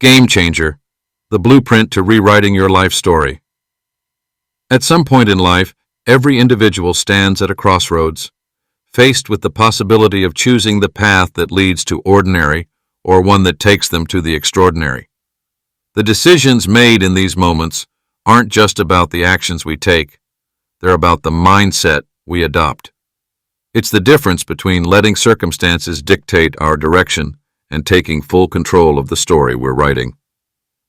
Game Changer, the blueprint to rewriting your life story. At some point in life, every individual stands at a crossroads, faced with the possibility of choosing the path that leads to ordinary or one that takes them to the extraordinary. The decisions made in these moments aren't just about the actions we take, they're about the mindset we adopt. It's the difference between letting circumstances dictate our direction and taking full control of the story we're writing.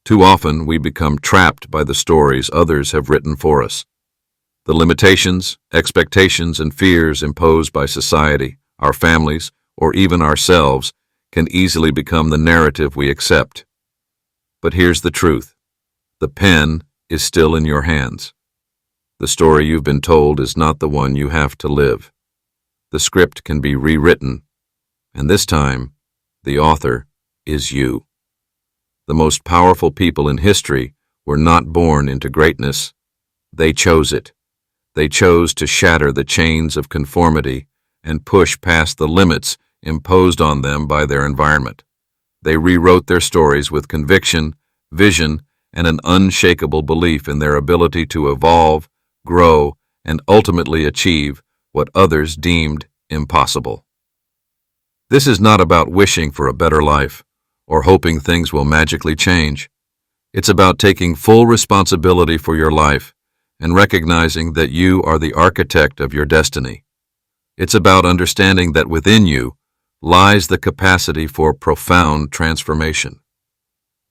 Too often, we become trapped by the stories others have written for us. The limitations, expectations, and fears imposed by society, our families, or even ourselves can easily become the narrative we accept. But here's the truth. The pen is still in your hands. The story you've been told is not the one you have to live. The script can be rewritten, and this time, the author is you. The most powerful people in history were not born into greatness. They chose it. They chose to shatter the chains of conformity and push past the limits imposed on them by their environment. They rewrote their stories with conviction, vision, and an unshakable belief in their ability to evolve, grow, and ultimately achieve what others deemed impossible. This is not about wishing for a better life or hoping things will magically change. It's about taking full responsibility for your life and recognizing that you are the architect of your destiny. It's about understanding that within you lies the capacity for profound transformation.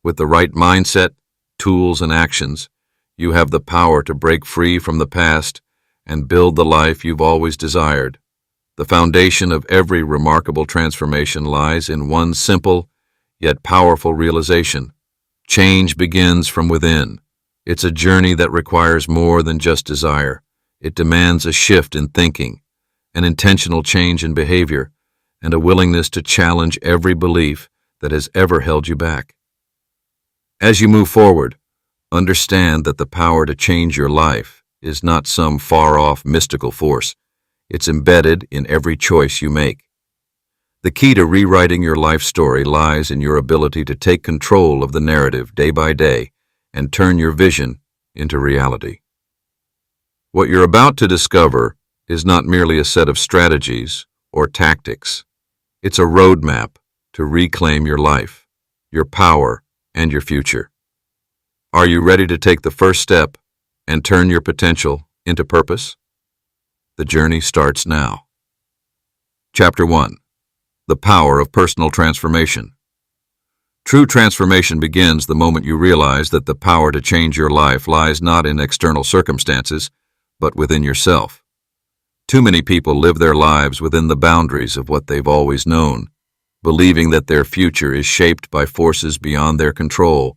With the right mindset, tools, and actions, you have the power to break free from the past and build the life you've always desired. The foundation of every remarkable transformation lies in one simple yet powerful realization. Change begins from within. It's a journey that requires more than just desire. It demands a shift in thinking, an intentional change in behavior, and a willingness to challenge every belief that has ever held you back. As you move forward, understand that the power to change your life is not some far-off mystical force. It's embedded in every choice you make. The key to rewriting your life story lies in your ability to take control of the narrative day by day and turn your vision into reality. What you're about to discover is not merely a set of strategies or tactics. It's a roadmap to reclaim your life, your power, and your future. Are you ready to take the first step and turn your potential into purpose? The journey starts now. Chapter 1. The Power of Personal Transformation. True transformation begins the moment you realize that the power to change your life lies not in external circumstances, but within yourself. Too many people live their lives within the boundaries of what they've always known, believing that their future is shaped by forces beyond their control.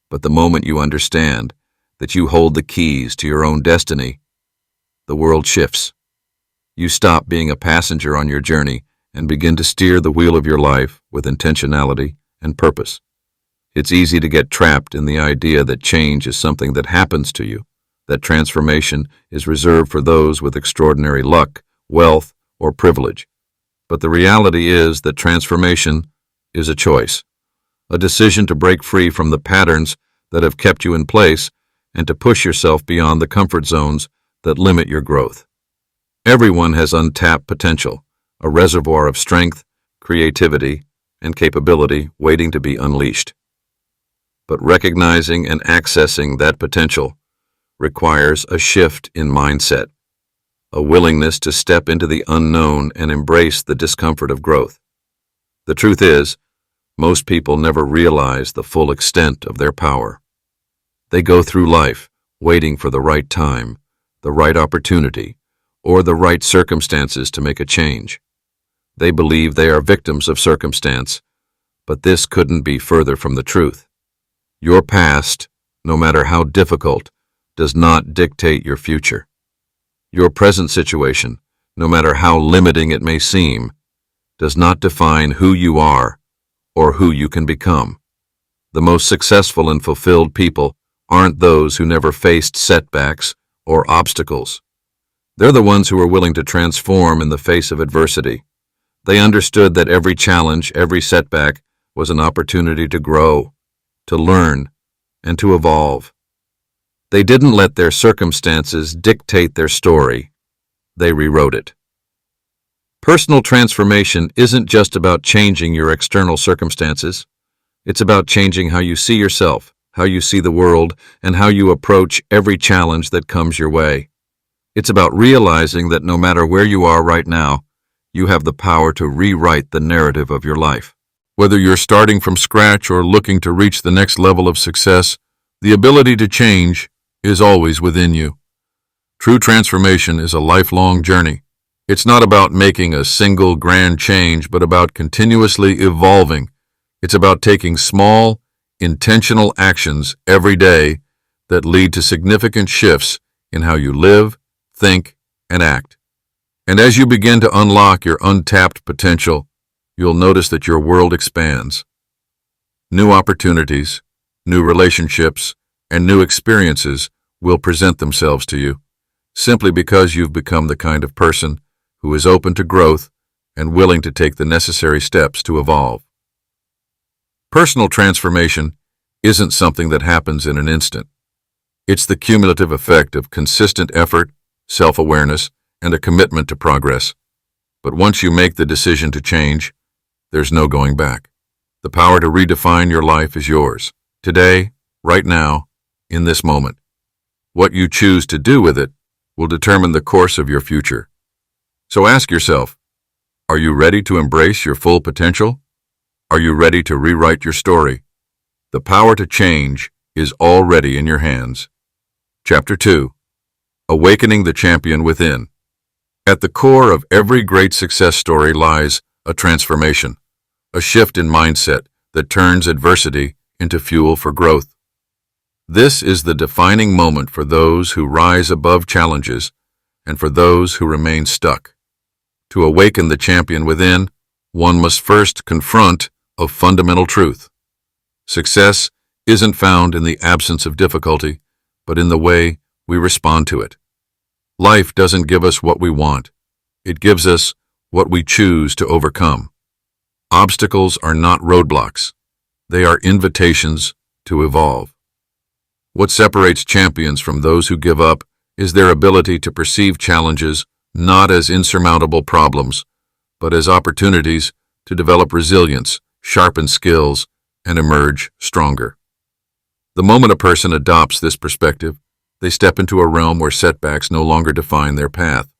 But the moment you understand that you hold the keys to your own destiny, the world shifts. You stop being a passenger on your journey and begin to steer the wheel of your life with intentionality and purpose. It's easy to get trapped in the idea that change is something that happens to you, that transformation is reserved for those with extraordinary luck, wealth, or privilege. But the reality is that transformation is a choice, a decision to break free from the patterns that have kept you in place and to push yourself beyond the comfort zones that limit your growth. Everyone has untapped potential, a reservoir of strength, creativity, and capability waiting to be unleashed. But recognizing and accessing that potential requires a shift in mindset, a willingness to step into the unknown and embrace the discomfort of growth. The truth is, most people never realize the full extent of their power. They go through life waiting for the right time, the right opportunity, or the right circumstances to make a change. They believe they are victims of circumstance, but this couldn't be further from the truth. Your past, no matter how difficult, does not dictate your future. Your present situation, no matter how limiting it may seem, does not define who you are or who you can become. The most successful and fulfilled people aren't those who never faced setbacks or obstacles. They're the ones who are willing to transform in the face of adversity. They understood that every challenge, every setback, was an opportunity to grow, to learn, and to evolve. They didn't let their circumstances dictate their story. They rewrote it. Personal transformation isn't just about changing your external circumstances. It's about changing how you see yourself, how you see the world, and how you approach every challenge that comes your way. It's about realizing that no matter where you are right now, you have the power to rewrite the narrative of your life. Whether you're starting from scratch or looking to reach the next level of success, the ability to change is always within you. True transformation is a lifelong journey. It's not about making a single grand change, but about continuously evolving. It's about taking small, intentional actions every day that lead to significant shifts in how you live, think, and act. And as you begin to unlock your untapped potential, you'll notice that your world expands. New opportunities, new relationships, and new experiences will present themselves to you, simply because you've become the kind of person who is open to growth and willing to take the necessary steps to evolve. Personal transformation isn't something that happens in an instant. It's the cumulative effect of consistent effort, self-awareness, and a commitment to progress. But once you make the decision to change, there's no going back. The power to redefine your life is yours, today, right now, in this moment. What you choose to do with it will determine the course of your future. So ask yourself, are you ready to embrace your full potential? Are you ready to rewrite your story? The power to change is already in your hands. Chapter 2. Awakening the Champion Within. At the core of every great success story lies a transformation, a shift in mindset that turns adversity into fuel for growth. This is the defining moment for those who rise above challenges and for those who remain stuck. To awaken the champion within, one must first confront a fundamental truth. Success isn't found in the absence of difficulty, but in the way we respond to it. Life doesn't give us what we want. It gives us what we choose to overcome. Obstacles are not roadblocks. They are invitations to evolve. What separates champions from those who give up is their ability to perceive challenges not as insurmountable problems, but as opportunities to develop resilience, sharpen skills, and emerge stronger. The moment a person adopts this perspective, they step into a realm where setbacks no longer define their path.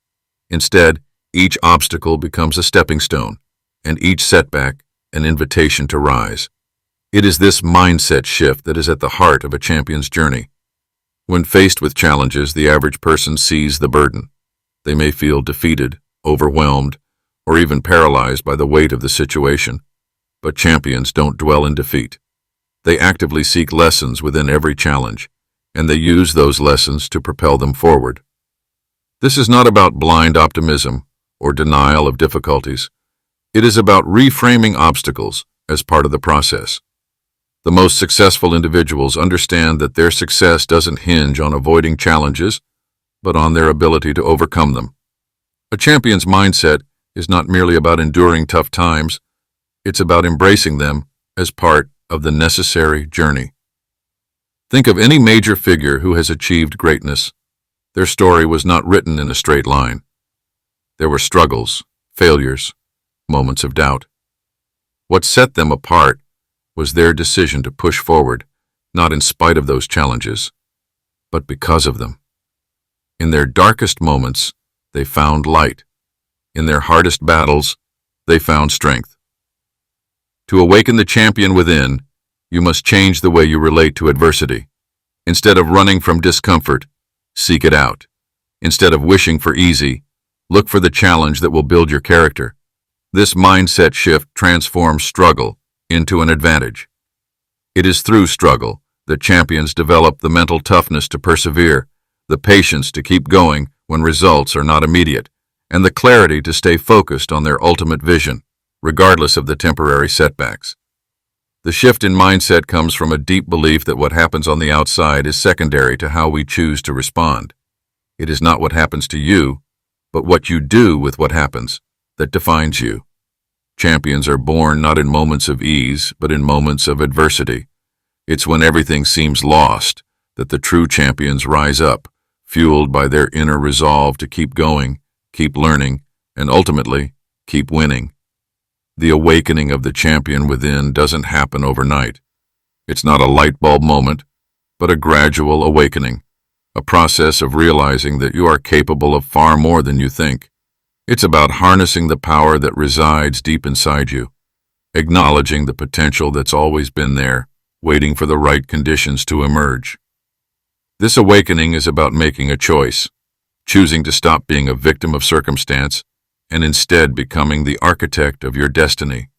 Instead, each obstacle becomes a stepping stone, and each setback an invitation to rise. It is this mindset shift that is at the heart of a champion's journey. When faced with challenges, the average person sees the burden. They may feel defeated, overwhelmed, or even paralyzed by the weight of the situation. But champions don't dwell in defeat. They actively seek lessons within every challenge, and they use those lessons to propel them forward. This is not about blind optimism or denial of difficulties. It is about reframing obstacles as part of the process. The most successful individuals understand that their success doesn't hinge on avoiding challenges, but on their ability to overcome them. A champion's mindset is not merely about enduring tough times, it's about embracing them as part of the necessary journey. Think of any major figure who has achieved greatness. Their story was not written in a straight line. There were struggles, failures, moments of doubt. What set them apart was their decision to push forward, not in spite of those challenges, but because of them. In their darkest moments, they found light. In their hardest battles, they found strength. To awaken the champion within, you must change the way you relate to adversity. Instead of running from discomfort, seek it out. Instead of wishing for easy, look for the challenge that will build your character. This mindset shift transforms struggle into an advantage. It is through struggle that champions develop the mental toughness to persevere, the patience to keep going when results are not immediate, and the clarity to stay focused on their ultimate vision, regardless of the temporary setbacks. The shift in mindset comes from a deep belief that what happens on the outside is secondary to how we choose to respond. It is not what happens to you, but what you do with what happens, that defines you. Champions are born not in moments of ease, but in moments of adversity. It's when everything seems lost that the true champions rise up, fueled by their inner resolve to keep going, keep learning, and ultimately, keep winning. The awakening of the champion within doesn't happen overnight. It's not a light bulb moment, but a gradual awakening, a process of realizing that you are capable of far more than you think. It's about harnessing the power that resides deep inside you, acknowledging the potential that's always been there, waiting for the right conditions to emerge. This awakening is about making a choice, choosing to stop being a victim of circumstance and instead becoming the architect of your destiny.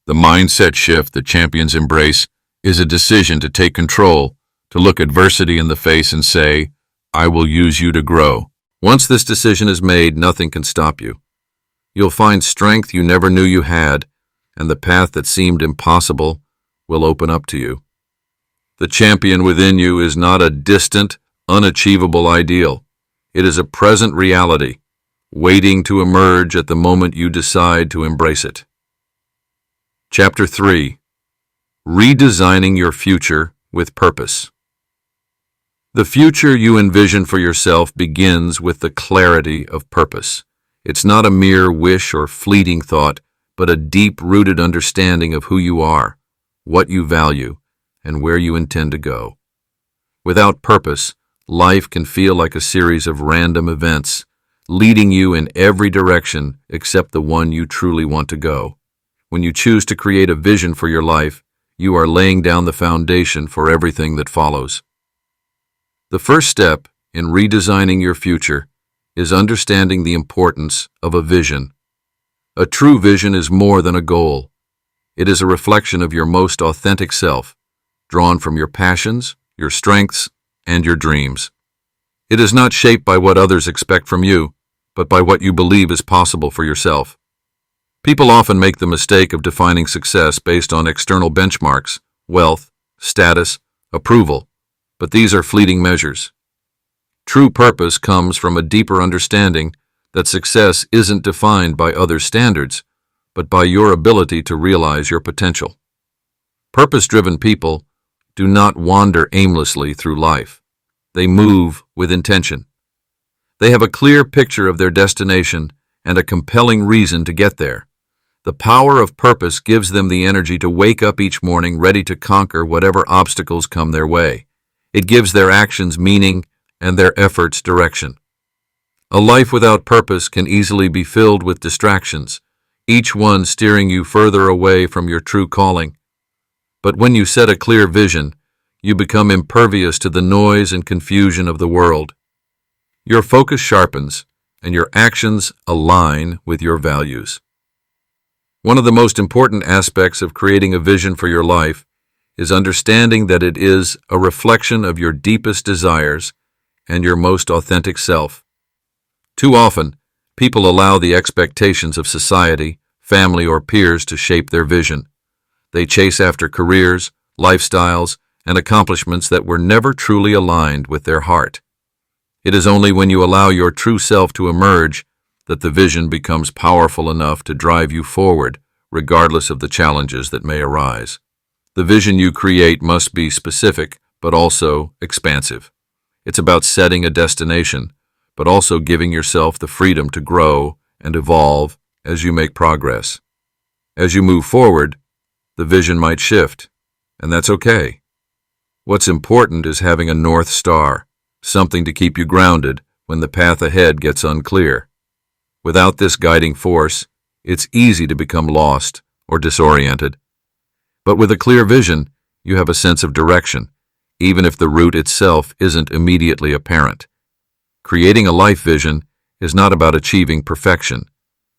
The mindset shift that champions embrace is a decision to take control, to look adversity in the face and say, "I will use you to grow." Once this decision is made, nothing can stop you. You'll find strength you never knew you had, and the path that seemed impossible will open up to you. The champion within you is not a distant, unachievable ideal. It is a present reality, waiting to emerge at the moment you decide to embrace it. Chapter 3. Redesigning Your Future with Purpose. The future you envision for yourself begins with the clarity of purpose. It's not a mere wish or fleeting thought, but a deep-rooted understanding of who you are, what you value, and where you intend to go. Without purpose, life can feel like a series of random events, leading you in every direction except the one you truly want to go. When you choose to create a vision for your life, you are laying down the foundation for everything that follows. The first step in redesigning your future is understanding the importance of a vision. A true vision is more than a goal. It is a reflection of your most authentic self, drawn from your passions, your strengths, and your dreams. It is not shaped by what others expect from you, but by what you believe is possible for yourself. People often make the mistake of defining success based on external benchmarks, wealth, status, approval, but these are fleeting measures. True purpose comes from a deeper understanding that success isn't defined by other standards, but by your ability to realize your potential. Purpose-driven people do not wander aimlessly through life. They move with intention. They have a clear picture of their destination and a compelling reason to get there. The power of purpose gives them the energy to wake up each morning ready to conquer whatever obstacles come their way. It gives their actions meaning and their efforts direction. A life without purpose can easily be filled with distractions, each one steering you further away from your true calling. But when you set a clear vision, you become impervious to the noise and confusion of the world. Your focus sharpens, and your actions align with your values. One of the most important aspects of creating a vision for your life is understanding that it is a reflection of your deepest desires and your most authentic self. Too often, people allow the expectations of society, family, or peers to shape their vision. They chase after careers, lifestyles, and accomplishments that were never truly aligned with their heart. It is only when you allow your true self to emerge that the vision becomes powerful enough to drive you forward, regardless of the challenges that may arise. The vision you create must be specific, but also expansive. It's about setting a destination, but also giving yourself the freedom to grow and evolve as you make progress. As you move forward, the vision might shift, and that's okay. What's important is having a North Star, something to keep you grounded when the path ahead gets unclear. Without this guiding force, it's easy to become lost or disoriented. But with a clear vision, you have a sense of direction, even if the route itself isn't immediately apparent. Creating a life vision is not about achieving perfection,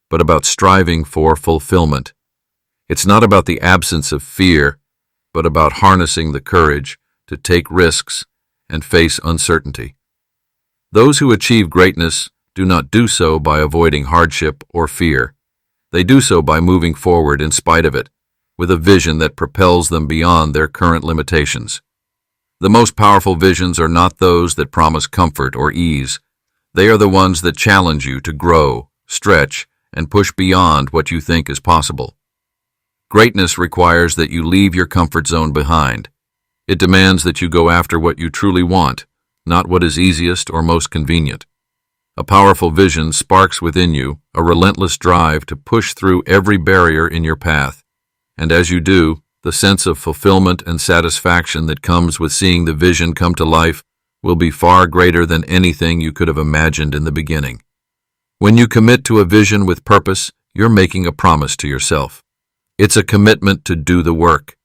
but about striving for fulfillment. It's not about the absence of fear, but about harnessing the courage to take risks and face uncertainty. Those who achieve greatness do not do so by avoiding hardship or fear. They do so by moving forward in spite of it, with a vision that propels them beyond their current limitations. The most powerful visions are not those that promise comfort or ease. They are the ones that challenge you to grow, stretch, and push beyond what you think is possible. Greatness requires that you leave your comfort zone behind. It demands that you go after what you truly want, not what is easiest or most convenient. A powerful vision sparks within you a relentless drive to push through every barrier in your path. And as you do, the sense of fulfillment and satisfaction that comes with seeing the vision come to life will be far greater than anything you could have imagined in the beginning. When you commit to a vision with purpose, you're making a promise to yourself. It's a commitment to do the work,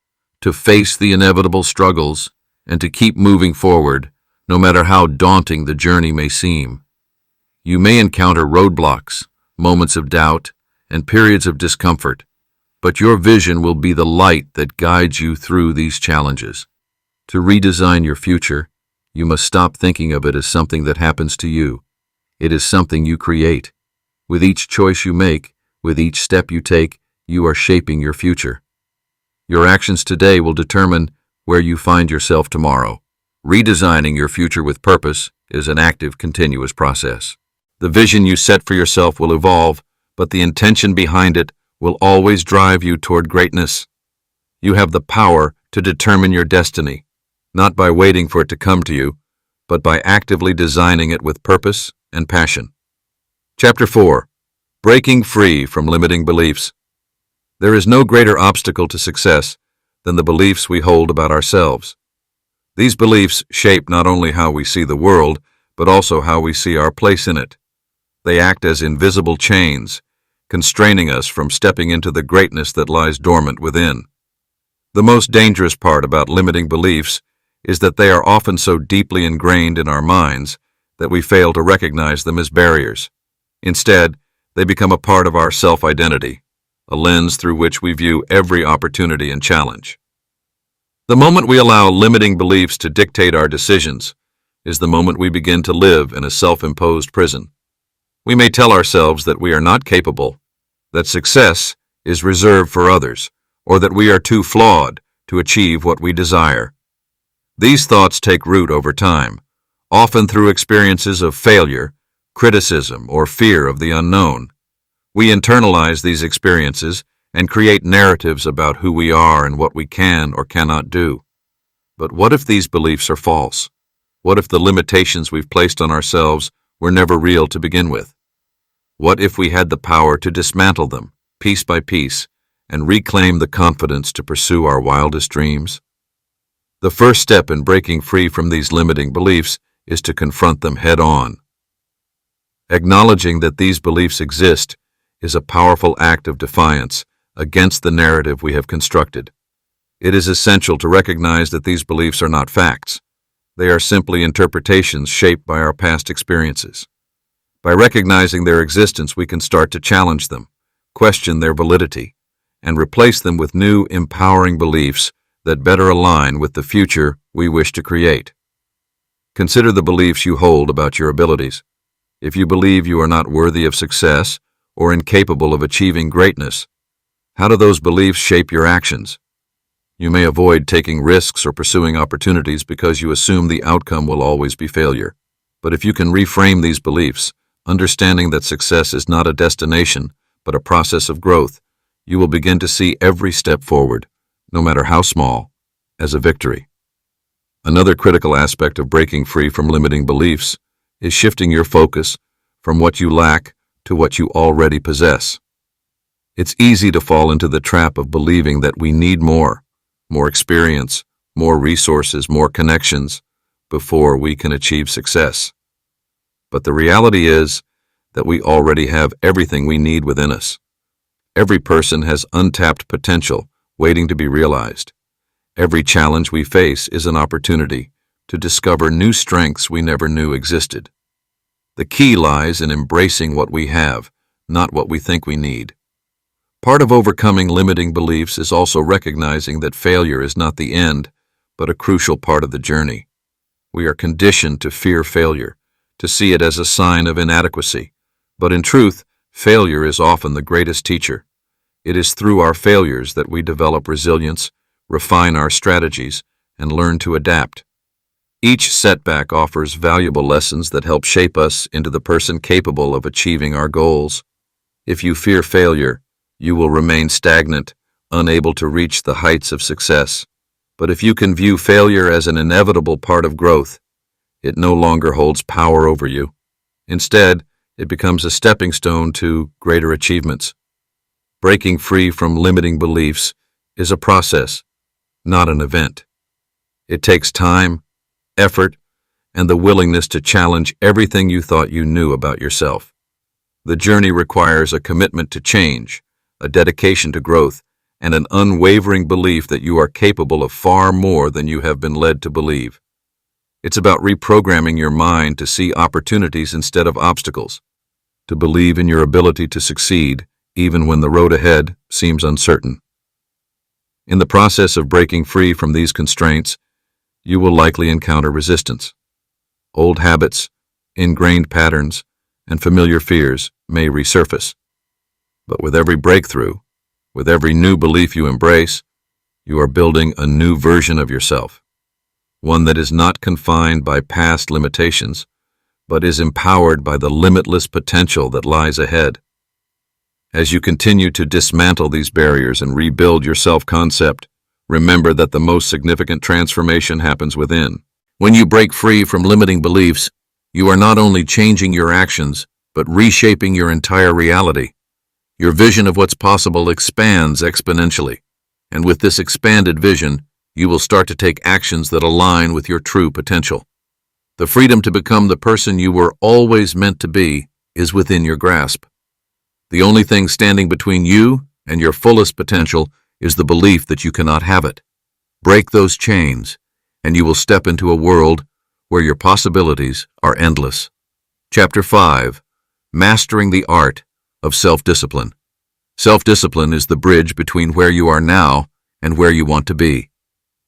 to face the inevitable struggles, and to keep moving forward, no matter how daunting the journey may seem. You may encounter roadblocks, moments of doubt, and periods of discomfort, but your vision will be the light that guides you through these challenges. To redesign your future, you must stop thinking of it as something that happens to you. It is something you create. With each choice you make, with each step you take, you are shaping your future. Your actions today will determine where you find yourself tomorrow. Redesigning your future with purpose is an active, continuous process. The vision you set for yourself will evolve, but the intention behind it will always drive you toward greatness. You have the power to determine your destiny, not by waiting for it to come to you, but by actively designing it with purpose and passion. Chapter 4. Breaking Free from Limiting Beliefs. There is no greater obstacle to success than the beliefs we hold about ourselves. These beliefs shape not only how we see the world, but also how we see our place in it. They act as invisible chains, constraining us from stepping into the greatness that lies dormant within. The most dangerous part about limiting beliefs is that they are often so deeply ingrained in our minds that we fail to recognize them as barriers. Instead, they become a part of our self-identity, a lens through which we view every opportunity and challenge. The moment we allow limiting beliefs to dictate our decisions is the moment we begin to live in a self-imposed prison. We may tell ourselves that we are not capable, that success is reserved for others, or that we are too flawed to achieve what we desire. These thoughts take root over time, often through experiences of failure, criticism, or fear of the unknown. We internalize these experiences and create narratives about who we are and what we can or cannot do. But what if these beliefs are false? What if the limitations we've placed on ourselves were never real to begin with? What if we had the power to dismantle them, piece by piece, and reclaim the confidence to pursue our wildest dreams? The first step in breaking free from these limiting beliefs is to confront them head-on. Acknowledging that these beliefs exist is a powerful act of defiance against the narrative we have constructed. It is essential to recognize that these beliefs are not facts. They are simply interpretations shaped by our past experiences. By recognizing their existence, we can start to challenge them, question their validity, and replace them with new, empowering beliefs that better align with the future we wish to create. Consider the beliefs you hold about your abilities. If you believe you are not worthy of success or incapable of achieving greatness, how do those beliefs shape your actions? You may avoid taking risks or pursuing opportunities because you assume the outcome will always be failure. But if you can reframe these beliefs, understanding that success is not a destination, but a process of growth, you will begin to see every step forward, no matter how small, as a victory. Another critical aspect of breaking free from limiting beliefs is shifting your focus from what you lack to what you already possess. It's easy to fall into the trap of believing that we need more experience, more resources, more connections, before we can achieve success. But the reality is that we already have everything we need within us. Every person has untapped potential waiting to be realized. Every challenge we face is an opportunity to discover new strengths we never knew existed. The key lies in embracing what we have, not what we think we need. Part of overcoming limiting beliefs is also recognizing that failure is not the end, but a crucial part of the journey. We are conditioned to fear failure, to see it as a sign of inadequacy. But in truth, failure is often the greatest teacher. It is through our failures that we develop resilience, refine our strategies, and learn to adapt. Each setback offers valuable lessons that help shape us into the person capable of achieving our goals. If you fear failure, you will remain stagnant, unable to reach the heights of success. But if you can view failure as an inevitable part of growth, it no longer holds power over you. Instead, it becomes a stepping stone to greater achievements. Breaking free from limiting beliefs is a process, not an event. It takes time, effort, and the willingness to challenge everything you thought you knew about yourself. The journey requires a commitment to change, a dedication to growth, and an unwavering belief that you are capable of far more than you have been led to believe. It's about reprogramming your mind to see opportunities instead of obstacles, to believe in your ability to succeed even when the road ahead seems uncertain. In the process of breaking free from these constraints, you will likely encounter resistance. Old habits, ingrained patterns, and familiar fears may resurface. But with every breakthrough, with every new belief you embrace, you are building a new version of yourself, one that is not confined by past limitations, but is empowered by the limitless potential that lies ahead. As you continue to dismantle these barriers and rebuild your self-concept, remember that the most significant transformation happens within. When you break free from limiting beliefs, you are not only changing your actions, but reshaping your entire reality. Your vision of what's possible expands exponentially, and with this expanded vision, you will start to take actions that align with your true potential. The freedom to become the person you were always meant to be is within your grasp. The only thing standing between you and your fullest potential is the belief that you cannot have it. Break those chains, and you will step into a world where your possibilities are endless. Chapter 5. Mastering the Art of Self-Discipline. Self-discipline is the bridge between where you are now and where you want to be.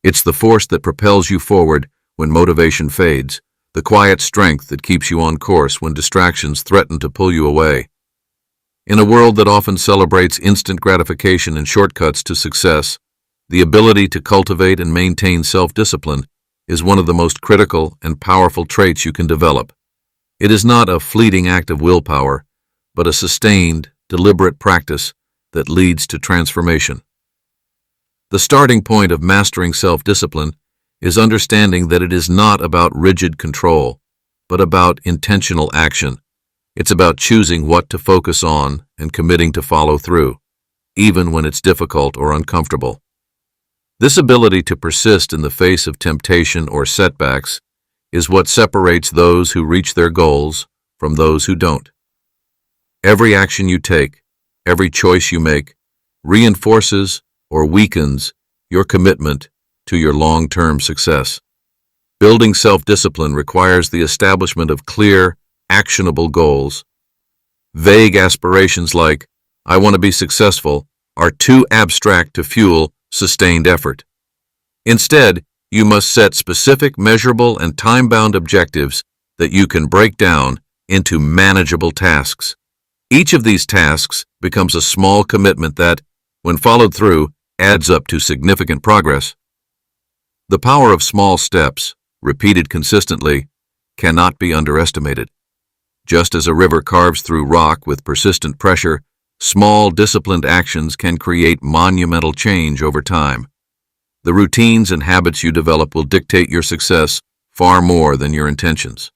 It's the force that propels you forward when motivation fades, the quiet strength that keeps you on course when distractions threaten to pull you away. In a world that often celebrates instant gratification and shortcuts to success, the ability to cultivate and maintain self-discipline is one of the most critical and powerful traits you can develop. It is not a fleeting act of willpower, but a sustained, deliberate practice that leads to transformation. The starting point of mastering self-discipline is understanding that it is not about rigid control, but about intentional action. It's about choosing what to focus on and committing to follow through, even when it's difficult or uncomfortable. This ability to persist in the face of temptation or setbacks is what separates those who reach their goals from those who don't. Every action you take, every choice you make, reinforces or weakens your commitment to your long-term success. Building self-discipline requires the establishment of clear, actionable goals. Vague aspirations like, "I want to be successful," are too abstract to fuel sustained effort. Instead, you must set specific, measurable, and time-bound objectives that you can break down into manageable tasks. Each of these tasks becomes a small commitment that, when followed through, adds up to significant progress. The power of small steps, repeated consistently, cannot be underestimated. Just as a river carves through rock with persistent pressure, small, disciplined actions can create monumental change over time. The routines and habits you develop will dictate your success far more than your intentions.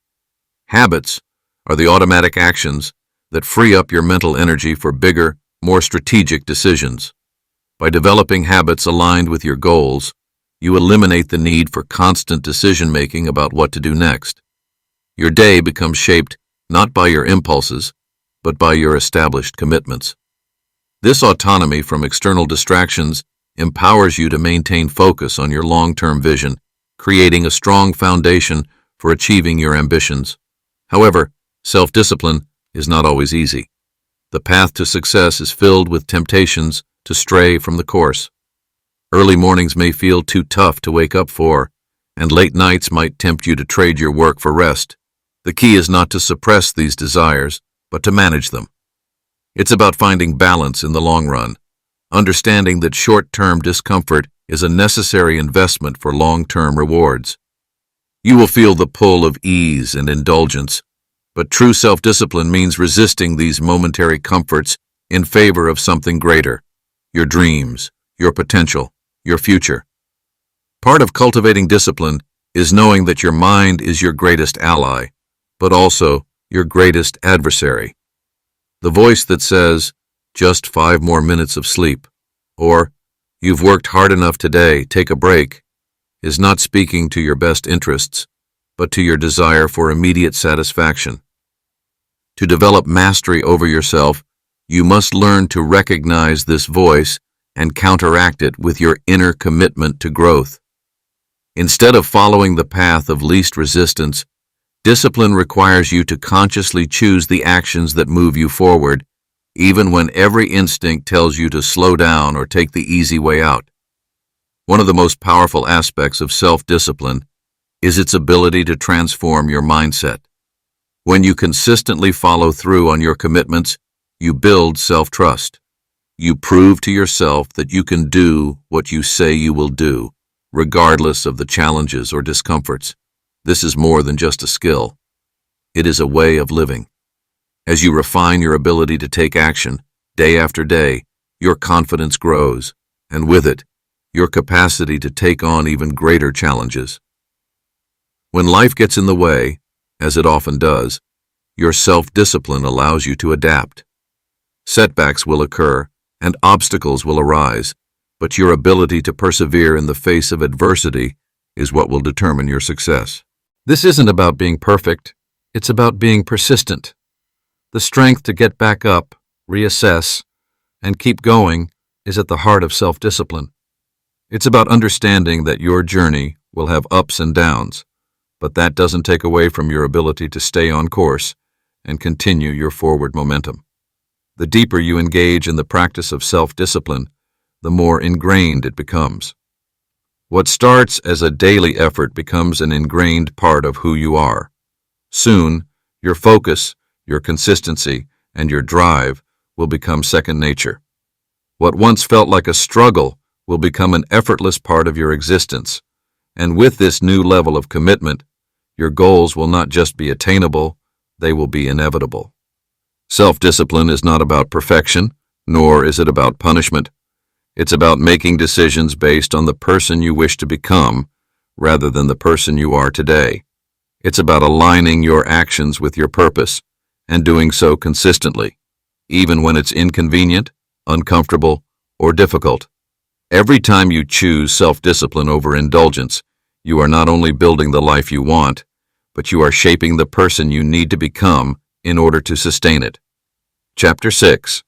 Habits are the automatic actions that free up your mental energy for bigger, more strategic decisions. By developing habits aligned with your goals, you eliminate the need for constant decision-making about what to do next. Your day becomes shaped not by your impulses, but by your established commitments. This autonomy from external distractions empowers you to maintain focus on your long-term vision, creating a strong foundation for achieving your ambitions. However, self-discipline is not always easy. The path to success is filled with temptations to stray from the course. Early mornings may feel too tough to wake up for, and late nights might tempt you to trade your work for rest. The key is not to suppress these desires, but to manage them. It's about finding balance in the long run, understanding that short-term discomfort is a necessary investment for long-term rewards. You will feel the pull of ease and indulgence, but true self-discipline means resisting these momentary comforts in favor of something greater: your dreams, your potential, your future. Part of cultivating discipline is knowing that your mind is your greatest ally, but also your greatest adversary. The voice that says, "Just 5 more minutes of sleep," or "You've worked hard enough today, take a break," is not speaking to your best interests, but to your desire for immediate satisfaction. To develop mastery over yourself, you must learn to recognize this voice and counteract it with your inner commitment to growth. Instead of following the path of least resistance, discipline requires you to consciously choose the actions that move you forward, even when every instinct tells you to slow down or take the easy way out. One of the most powerful aspects of self-discipline is its ability to transform your mindset. When you consistently follow through on your commitments, you build self-trust. You prove to yourself that you can do what you say you will do, regardless of the challenges or discomforts. This is more than just a skill. It is a way of living. As you refine your ability to take action, day after day, your confidence grows, and with it, your capacity to take on even greater challenges. When life gets in the way, as it often does, your self-discipline allows you to adapt. Setbacks will occur, and obstacles will arise, but your ability to persevere in the face of adversity is what will determine your success. This isn't about being perfect, it's about being persistent. The strength to get back up, reassess, and keep going is at the heart of self-discipline. It's about understanding that your journey will have ups and downs, but that doesn't take away from your ability to stay on course and continue your forward momentum. The deeper you engage in the practice of self-discipline, the more ingrained it becomes. What starts as a daily effort becomes an ingrained part of who you are. Soon, your focus, your consistency, and your drive will become second nature. What once felt like a struggle will become an effortless part of your existence, and with this new level of commitment, your goals will not just be attainable, they will be inevitable. Self-discipline is not about perfection, nor is it about punishment. It's about making decisions based on the person you wish to become, rather than the person you are today. It's about aligning your actions with your purpose, and doing so consistently, even when it's inconvenient, uncomfortable, or difficult. Every time you choose self-discipline over indulgence, you are not only building the life you want, but you are shaping the person you need to become in order to sustain it. Chapter 6.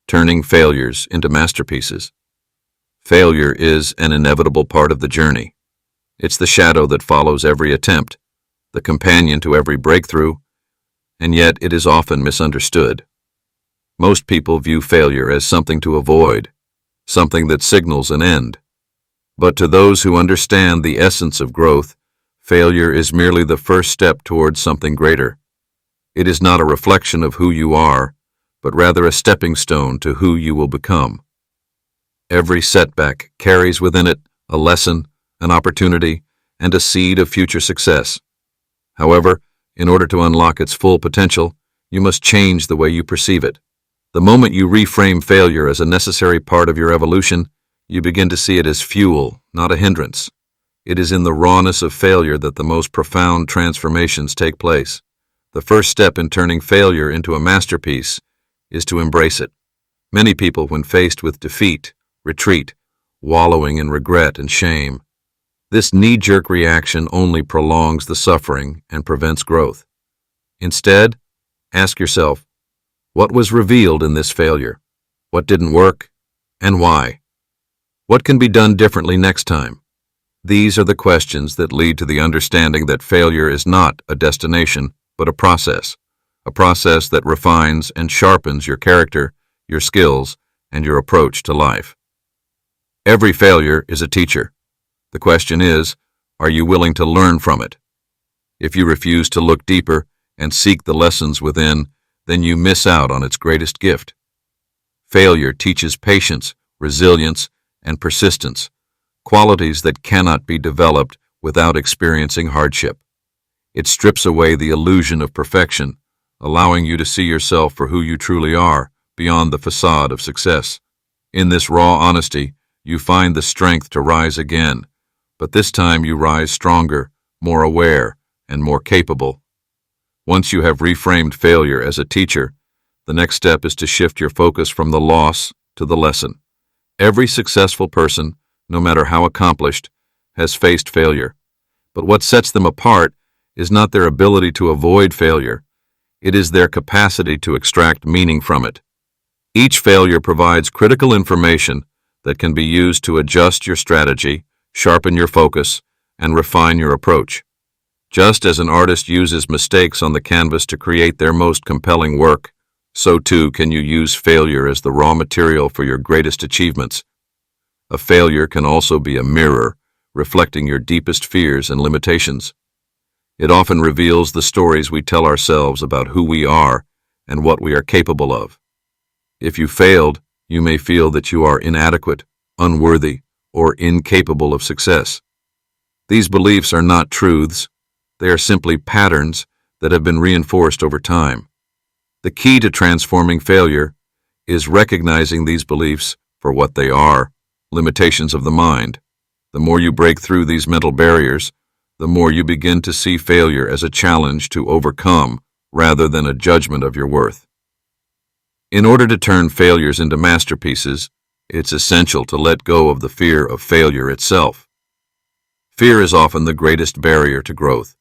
Turning Failures into Masterpieces. Failure is an inevitable part of the journey. It's the shadow that follows every attempt, the companion to every breakthrough, and yet it is often misunderstood. Most people view failure as something to avoid, something that signals an end. But to those who understand the essence of growth, failure is merely the first step towards something greater. It is not a reflection of who you are, but rather a stepping stone to who you will become. Every setback carries within it a lesson, an opportunity, and a seed of future success. However, in order to unlock its full potential, you must change the way you perceive it. The moment you reframe failure as a necessary part of your evolution, you begin to see it as fuel, not a hindrance. It is in the rawness of failure that the most profound transformations take place. The first step in turning failure into a masterpiece is to embrace it. Many people, when faced with defeat, retreat, wallowing in regret and shame. This knee-jerk reaction only prolongs the suffering and prevents growth. Instead, ask yourself, what was revealed in this failure? What didn't work? And why? What can be done differently next time? These are the questions that lead to the understanding that failure is not a destination, but a process that refines and sharpens your character, your skills, and your approach to life. Every failure is a teacher. The question is, are you willing to learn from it? If you refuse to look deeper and seek the lessons within, then you miss out on its greatest gift. Failure teaches patience, resilience, and persistence, qualities that cannot be developed without experiencing hardship. It strips away the illusion of perfection, allowing you to see yourself for who you truly are, beyond the facade of success. In this raw honesty, you find the strength to rise again, but this time you rise stronger, more aware, and more capable. Once you have reframed failure as a teacher, the next step is to shift your focus from the loss to the lesson. Every successful person, no matter how accomplished, has faced failure. But what sets them apart is not their ability to avoid failure. It is their capacity to extract meaning from it. Each failure provides critical information that can be used to adjust your strategy, sharpen your focus, and refine your approach. Just as an artist uses mistakes on the canvas to create their most compelling work, so too can you use failure as the raw material for your greatest achievements. A failure can also be a mirror, reflecting your deepest fears and limitations. It often reveals the stories we tell ourselves about who we are and what we are capable of. If you failed, you may feel that you are inadequate, unworthy, or incapable of success. These beliefs are not truths. They are simply patterns that have been reinforced over time. The key to transforming failure is recognizing these beliefs for what they are, limitations of the mind. The more you break through these mental barriers, the more you begin to see failure as a challenge to overcome rather than a judgment of your worth. In order to turn failures into masterpieces, it's essential to let go of the fear of failure itself. Fear is often the greatest barrier to growth,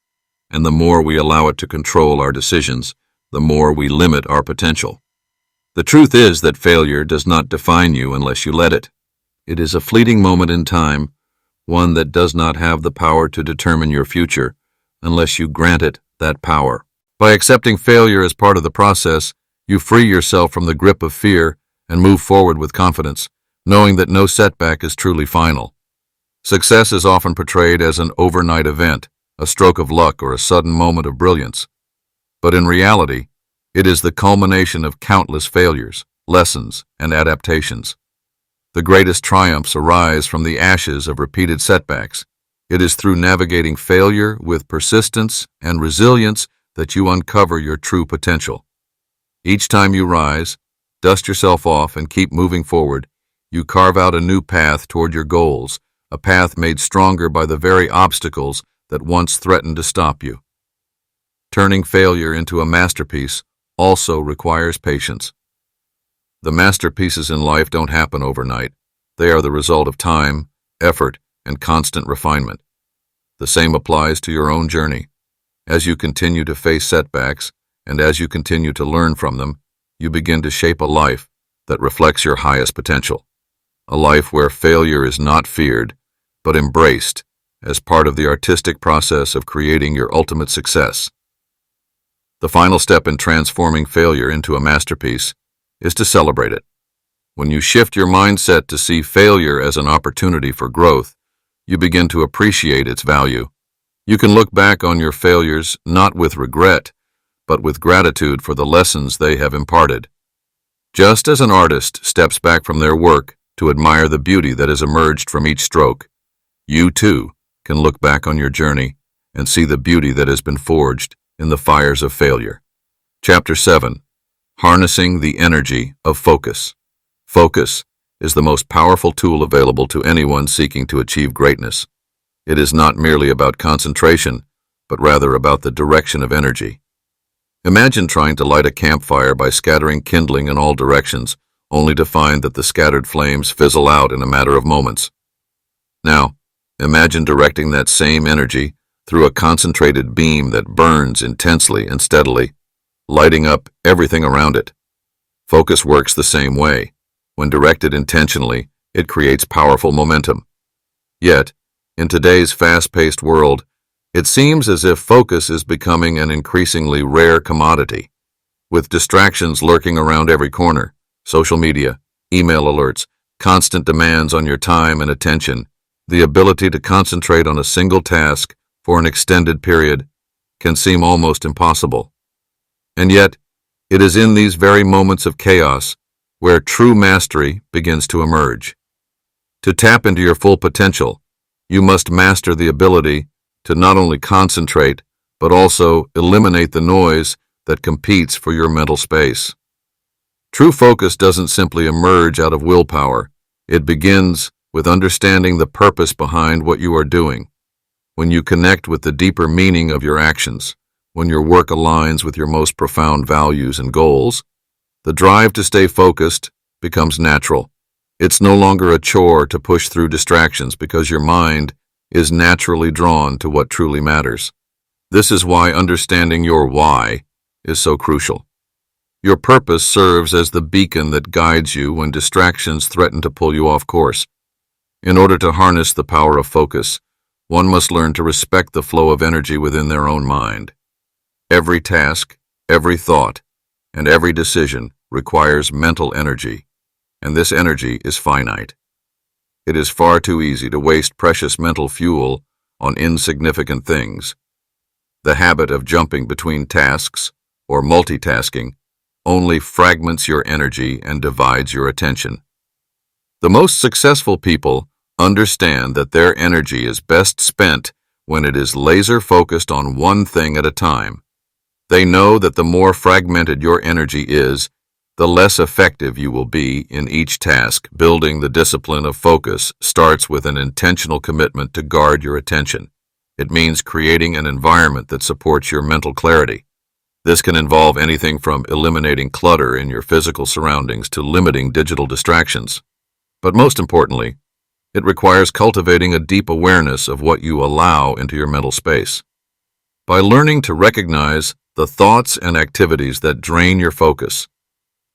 and the more we allow it to control our decisions, the more we limit our potential. The truth is that failure does not define you unless you let it. It is a fleeting moment in time, one that does not have the power to determine your future unless you grant it that power. By accepting failure as part of the process, you free yourself from the grip of fear and move forward with confidence, knowing that no setback is truly final. Success is often portrayed as an overnight event, a stroke of luck, or a sudden moment of brilliance. But in reality, it is the culmination of countless failures, lessons, and adaptations. The greatest triumphs arise from the ashes of repeated setbacks. It is through navigating failure with persistence and resilience that you uncover your true potential. Each time you rise, dust yourself off, and keep moving forward, you carve out a new path toward your goals, a path made stronger by the very obstacles that once threatened to stop you. Turning failure into a masterpiece also requires patience. The masterpieces in life don't happen overnight. They are the result of time, effort, and constant refinement. The same applies to your own journey. As you continue to face setbacks, and as you continue to learn from them, you begin to shape a life that reflects your highest potential. A life where failure is not feared, but embraced as part of the artistic process of creating your ultimate success. The final step in transforming failure into a masterpiece is to celebrate it. When you shift your mindset to see failure as an opportunity for growth, you begin to appreciate its value. You can look back on your failures not with regret, but with gratitude for the lessons they have imparted. Just as an artist steps back from their work to admire the beauty that has emerged from each stroke, you too can look back on your journey and see the beauty that has been forged in the fires of failure. Chapter 7. Harnessing the Energy of Focus. Focus is the most powerful tool available to anyone seeking to achieve greatness. It is not merely about concentration, but rather about the direction of energy. Imagine trying to light a campfire by scattering kindling in all directions, only to find that the scattered flames fizzle out in a matter of moments. Now, imagine directing that same energy through a concentrated beam that burns intensely and steadily, lighting up everything around it. Focus works the same way. When directed intentionally, it creates powerful momentum. Yet, in today's fast-paced world, it seems as if focus is becoming an increasingly rare commodity. With distractions lurking around every corner, social media, email alerts, constant demands on your time and attention, the ability to concentrate on a single task for an extended period can seem almost impossible. And yet, it is in these very moments of chaos where true mastery begins to emerge. To tap into your full potential, you must master the ability to not only concentrate, but also eliminate the noise that competes for your mental space. True focus doesn't simply emerge out of willpower. It begins with understanding the purpose behind what you are doing. When you connect with the deeper meaning of your actions, when your work aligns with your most profound values and goals, the drive to stay focused becomes natural. It's no longer a chore to push through distractions because your mind is naturally drawn to what truly matters. This is why understanding your why is so crucial. Your purpose serves as the beacon that guides you when distractions threaten to pull you off course. In order to harness the power of focus, one must learn to respect the flow of energy within their own mind. Every task, every thought, and every decision requires mental energy, and this energy is finite. It is far too easy to waste precious mental fuel on insignificant things. The habit of jumping between tasks, or multitasking, only fragments your energy and divides your attention. The most successful people understand that their energy is best spent when it is laser-focused on one thing at a time. They know that the more fragmented your energy is, the less effective you will be in each task. Building the discipline of focus starts with an intentional commitment to guard your attention. It means creating an environment that supports your mental clarity. This can involve anything from eliminating clutter in your physical surroundings to limiting digital distractions. But most importantly, it requires cultivating a deep awareness of what you allow into your mental space. By learning to recognize the thoughts and activities that drain your focus,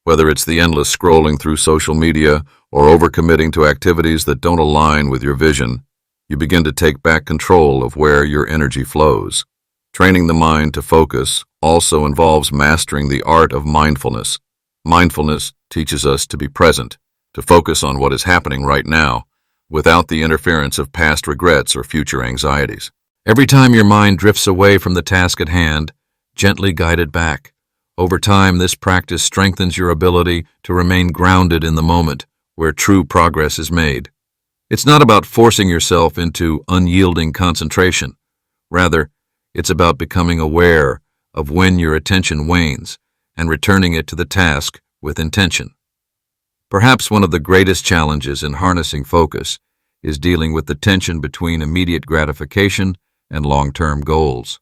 whether it's the endless scrolling through social media or overcommitting to activities that don't align with your vision, you begin to take back control of where your energy flows. Training the mind to focus also involves mastering the art of mindfulness. Mindfulness teaches us to be present, to focus on what is happening right now, without the interference of past regrets or future anxieties. Every time your mind drifts away from the task at hand, gently guide it back. Over time, this practice strengthens your ability to remain grounded in the moment, where true progress is made. It's not about forcing yourself into unyielding concentration. Rather, it's about becoming aware of when your attention wanes and returning it to the task with intention. Perhaps one of the greatest challenges in harnessing focus is dealing with the tension between immediate gratification and long-term goals.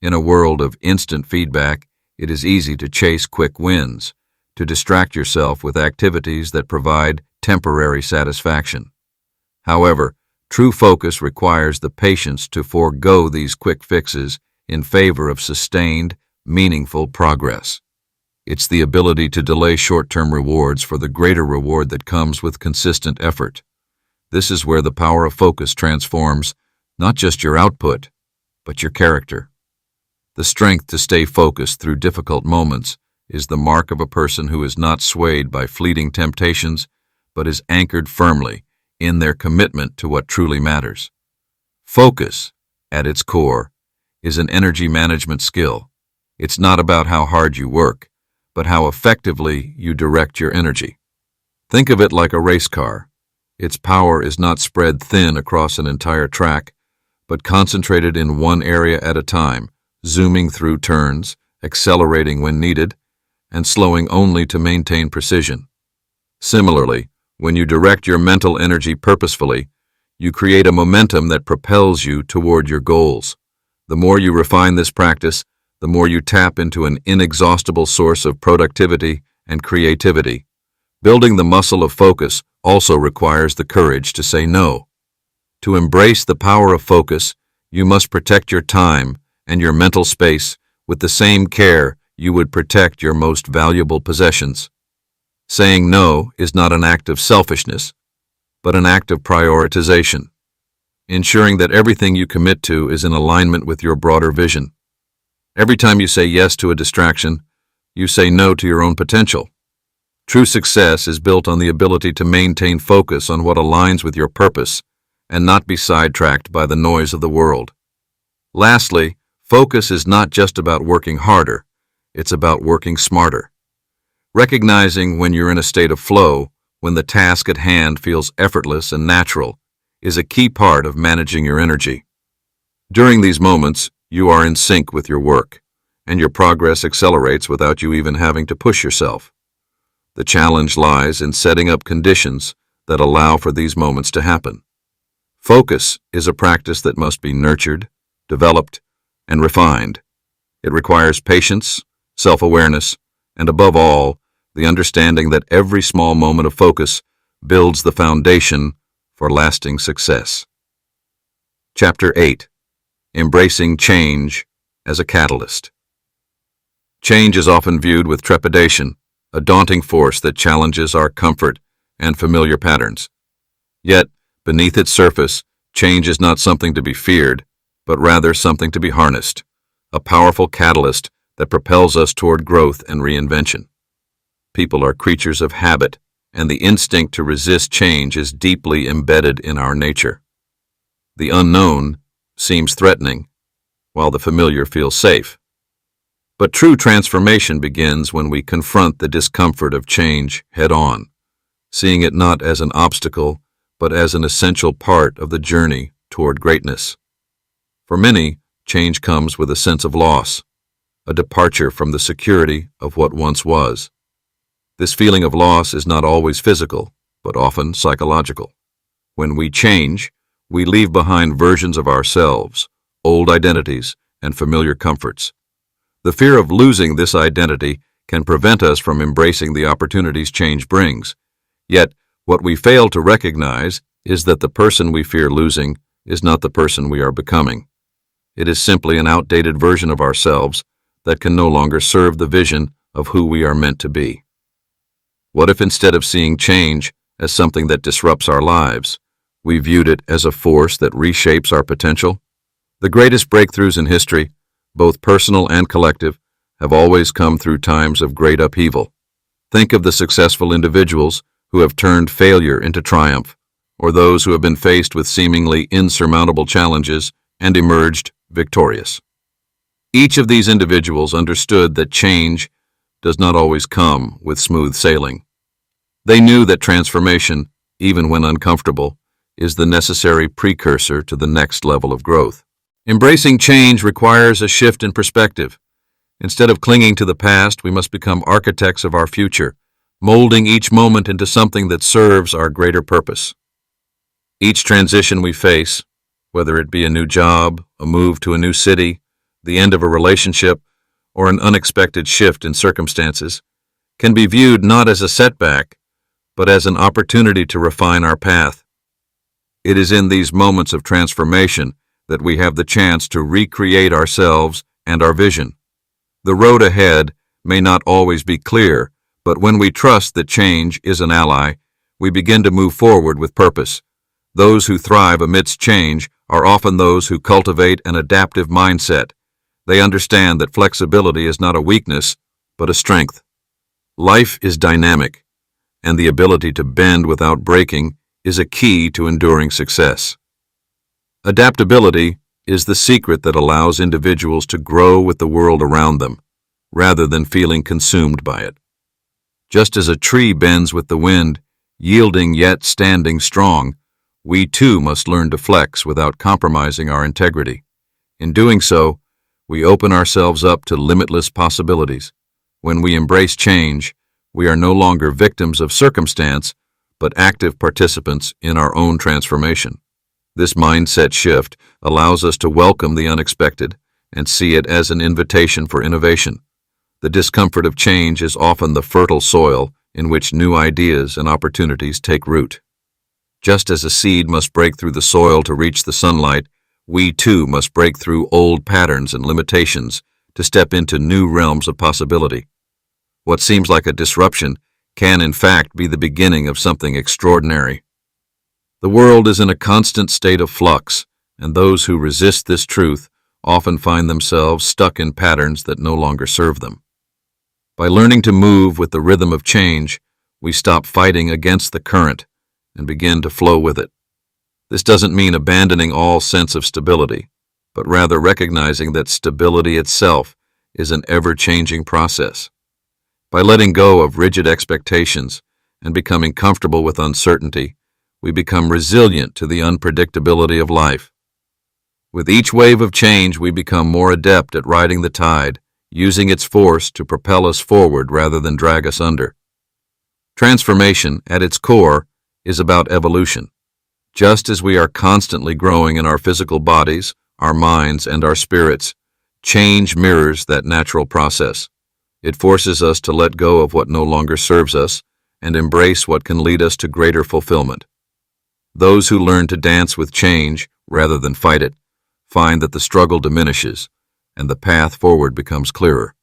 In a world of instant feedback, it is easy to chase quick wins, to distract yourself with activities that provide temporary satisfaction. However, true focus requires the patience to forego these quick fixes in favor of sustained, meaningful progress. It's the ability to delay short-term rewards for the greater reward that comes with consistent effort. This is where the power of focus transforms not just your output, but your character. The strength to stay focused through difficult moments is the mark of a person who is not swayed by fleeting temptations, but is anchored firmly in their commitment to what truly matters. Focus, at its core, is an energy management skill. It's not about how hard you work, but how effectively you direct your energy. Think of it like a race car. Its power is not spread thin across an entire track, but concentrated in one area at a time, zooming through turns, accelerating when needed, and slowing only to maintain precision. Similarly, when you direct your mental energy purposefully, you create a momentum that propels you toward your goals. The more you refine this practice, the more you tap into an inexhaustible source of productivity and creativity. Building the muscle of focus also requires the courage to say no. To embrace the power of focus, you must protect your time and your mental space with the same care you would protect your most valuable possessions. Saying no is not an act of selfishness, but an act of prioritization, ensuring that everything you commit to is in alignment with your broader vision. Every time you say yes to a distraction, you say no to your own potential. True success is built on the ability to maintain focus on what aligns with your purpose and not be sidetracked by the noise of the world. Lastly, focus is not just about working harder, it's about working smarter. Recognizing when you're in a state of flow, when the task at hand feels effortless and natural, is a key part of managing your energy. During these moments, you are in sync with your work, and your progress accelerates without you even having to push yourself. The challenge lies in setting up conditions that allow for these moments to happen. Focus is a practice that must be nurtured, developed, and refined. It requires patience, self-awareness, and above all, the understanding that every small moment of focus builds the foundation for lasting success. Chapter 8. Embracing Change as a Catalyst. Change is often viewed with trepidation, a daunting force that challenges our comfort and familiar patterns. Yet, beneath its surface, change is not something to be feared, but rather something to be harnessed, a powerful catalyst that propels us toward growth and reinvention. People are creatures of habit, and the instinct to resist change is deeply embedded in our nature. The unknown seems threatening, while the familiar feels safe. But true transformation begins when we confront the discomfort of change head-on, seeing it not as an obstacle, but as an essential part of the journey toward greatness. For many, change comes with a sense of loss, a departure from the security of what once was. This feeling of loss is not always physical, but often psychological. When we change, we leave behind versions of ourselves, old identities, and familiar comforts. The fear of losing this identity can prevent us from embracing the opportunities change brings. Yet, what we fail to recognize is that the person we fear losing is not the person we are becoming. It is simply an outdated version of ourselves that can no longer serve the vision of who we are meant to be. What if instead of seeing change as something that disrupts our lives, we viewed it as a force that reshapes our potential? The greatest breakthroughs in history, both personal and collective, have always come through times of great upheaval. Think of the successful individuals who have turned failure into triumph, or those who have been faced with seemingly insurmountable challenges and emerged victorious. Each of these individuals understood that change does not always come with smooth sailing. They knew that transformation, even when uncomfortable, is the necessary precursor to the next level of growth. Embracing change requires a shift in perspective. Instead of clinging to the past, we must become architects of our future, molding each moment into something that serves our greater purpose. Each transition we face, whether it be a new job, a move to a new city, the end of a relationship, or an unexpected shift in circumstances, can be viewed not as a setback, but as an opportunity to refine our path. It is in these moments of transformation that we have the chance to recreate ourselves and our vision. The road ahead may not always be clear, but when we trust that change is an ally, we begin to move forward with purpose. Those who thrive amidst change are often those who cultivate an adaptive mindset. They understand that flexibility is not a weakness, but a strength. Life is dynamic, and the ability to bend without breaking is a key to enduring success. Adaptability is the secret that allows individuals to grow with the world around them, rather than feeling consumed by it. Just as a tree bends with the wind, yielding yet standing strong, we too must learn to flex without compromising our integrity. In doing so, we open ourselves up to limitless possibilities. When we embrace change, we are no longer victims of circumstance, but active participants in our own transformation. This mindset shift allows us to welcome the unexpected and see it as an invitation for innovation. The discomfort of change is often the fertile soil in which new ideas and opportunities take root. Just as a seed must break through the soil to reach the sunlight, we too must break through old patterns and limitations to step into new realms of possibility. What seems like a disruption can in fact be the beginning of something extraordinary. The world is in a constant state of flux, and those who resist this truth often find themselves stuck in patterns that no longer serve them. By learning to move with the rhythm of change, we stop fighting against the current and begin to flow with it. This doesn't mean abandoning all sense of stability, but rather recognizing that stability itself is an ever-changing process. By letting go of rigid expectations and becoming comfortable with uncertainty, we become resilient to the unpredictability of life. With each wave of change, we become more adept at riding the tide, using its force to propel us forward rather than drag us under. Transformation, at its core, is about evolution. Just as we are constantly growing in our physical bodies, our minds, and our spirits, change mirrors that natural process. It forces us to let go of what no longer serves us and embrace what can lead us to greater fulfillment. Those who learn to dance with change rather than fight it find that the struggle diminishes and the path forward becomes clearer.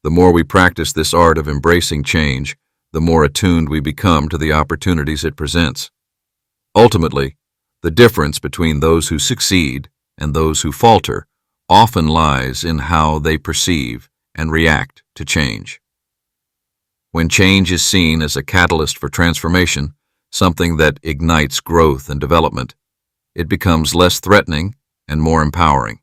The more we practice this art of embracing change, the more attuned we become to the opportunities it presents. Ultimately, the difference between those who succeed and those who falter often lies in how they perceive and react to change. When change is seen as a catalyst for transformation, something that ignites growth and development, it becomes less threatening and more empowering.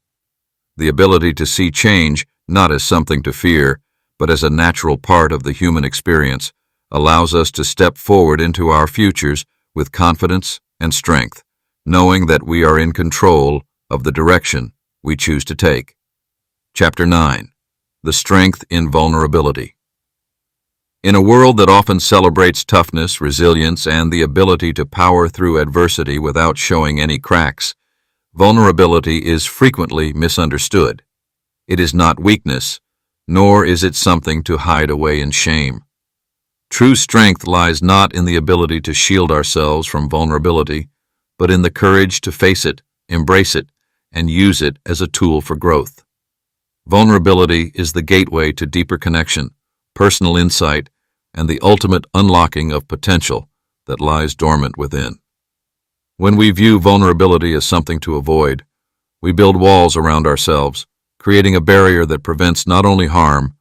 The ability to see change not as something to fear, but as a natural part of the human experience, allows us to step forward into our futures with confidence and strength, knowing that we are in control of the direction we choose to take. Chapter 9. The Strength in Vulnerability. In a world that often celebrates toughness, resilience, and the ability to power through adversity without showing any cracks, vulnerability is frequently misunderstood. It is not weakness, nor is it something to hide away in shame. True strength lies not in the ability to shield ourselves from vulnerability, but in the courage to face it, embrace it, and use it as a tool for growth. Vulnerability is the gateway to deeper connection, personal insight, and the ultimate unlocking of potential that lies dormant within. When we view vulnerability as something to avoid, we build walls around ourselves, creating a barrier that prevents not only harm,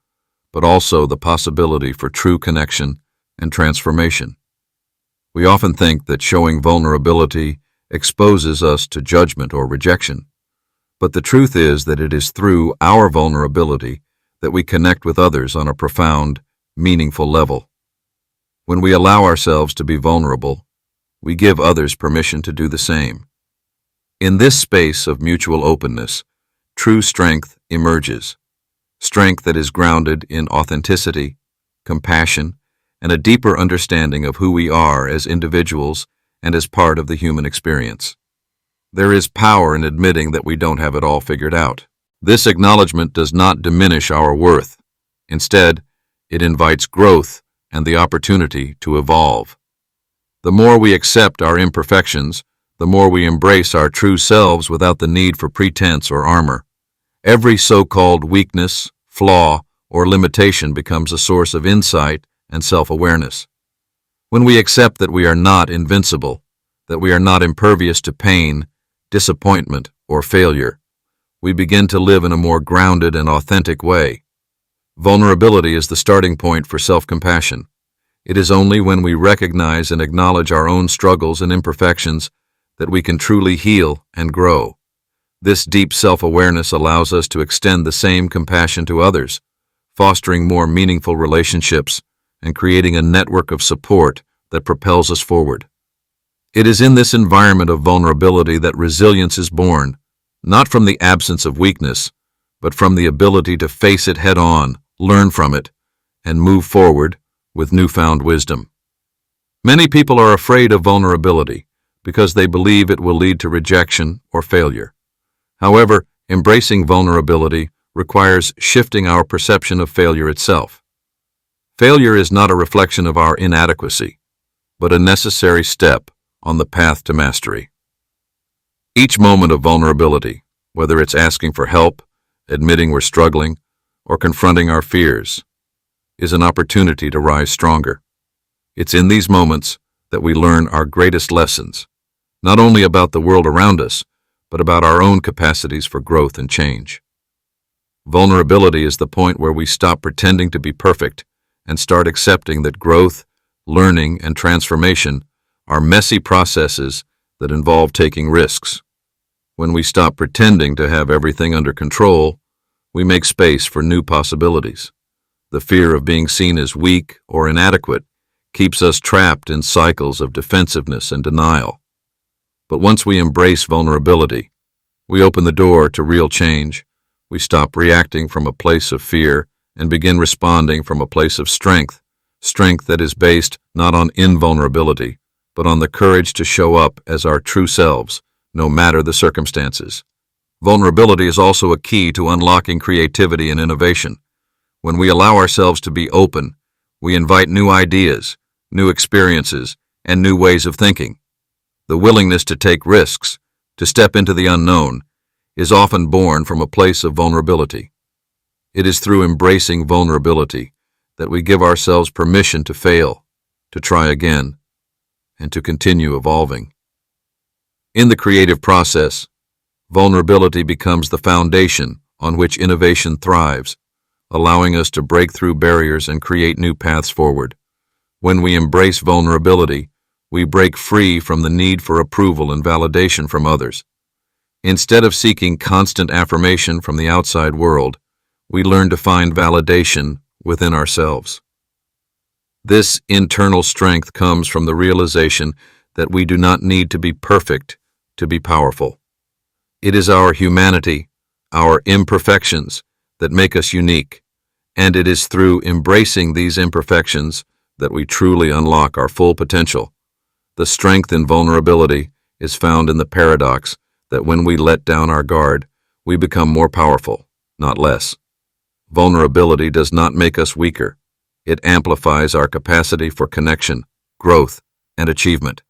but also the possibility for true connection and transformation. We often think that showing vulnerability exposes us to judgment or rejection, but the truth is that it is through our vulnerability that we connect with others on a profound, meaningful level. When we allow ourselves to be vulnerable, we give others permission to do the same. In this space of mutual openness, true strength emerges, strength that is grounded in authenticity, compassion, and a deeper understanding of who we are as individuals and as part of the human experience. There is power in admitting that we don't have it all figured out. This acknowledgement does not diminish our worth. Instead, it invites growth and the opportunity to evolve. The more we accept our imperfections, the more we embrace our true selves without the need for pretense or armor. Every so-called weakness, flaw, or limitation becomes a source of insight and self-awareness. When we accept that we are not invincible, that we are not impervious to pain, disappointment, or failure, we begin to live in a more grounded and authentic way. Vulnerability is the starting point for self-compassion. It is only when we recognize and acknowledge our own struggles and imperfections that we can truly heal and grow. This deep self-awareness allows us to extend the same compassion to others, fostering more meaningful relationships and creating a network of support that propels us forward. It is in this environment of vulnerability that resilience is born, not from the absence of weakness, but from the ability to face it head-on, learn from it, and move forward with newfound wisdom. Many people are afraid of vulnerability because they believe it will lead to rejection or failure. However, embracing vulnerability requires shifting our perception of failure itself. Failure is not a reflection of our inadequacy, but a necessary step on the path to mastery. Each moment of vulnerability, whether it's asking for help, admitting we're struggling, or confronting our fears, is an opportunity to rise stronger. It's in these moments that we learn our greatest lessons, not only about the world around us, but about our own capacities for growth and change. Vulnerability is the point where we stop pretending to be perfect and start accepting that growth, learning, and transformation are messy processes that involve taking risks. When we stop pretending to have everything under control, we make space for new possibilities. The fear of being seen as weak or inadequate keeps us trapped in cycles of defensiveness and denial. But once we embrace vulnerability, we open the door to real change. We stop reacting from a place of fear and begin responding from a place of strength, strength that is based not on invulnerability, but on the courage to show up as our true selves, no matter the circumstances. Vulnerability is also a key to unlocking creativity and innovation. When we allow ourselves to be open, we invite new ideas, new experiences, and new ways of thinking. The willingness to take risks, to step into the unknown, is often born from a place of vulnerability. It is through embracing vulnerability that we give ourselves permission to fail, to try again, and to continue evolving. In the creative process, vulnerability becomes the foundation on which innovation thrives, allowing us to break through barriers and create new paths forward. When we embrace vulnerability, we break free from the need for approval and validation from others. Instead of seeking constant affirmation from the outside world, we learn to find validation within ourselves. This internal strength comes from the realization that we do not need to be perfect to be powerful. It is our humanity, our imperfections, that make us unique, and it is through embracing these imperfections that we truly unlock our full potential. The strength in vulnerability is found in the paradox that when we let down our guard, we become more powerful, not less. Vulnerability does not make us weaker. It amplifies our capacity for connection, growth, and achievement.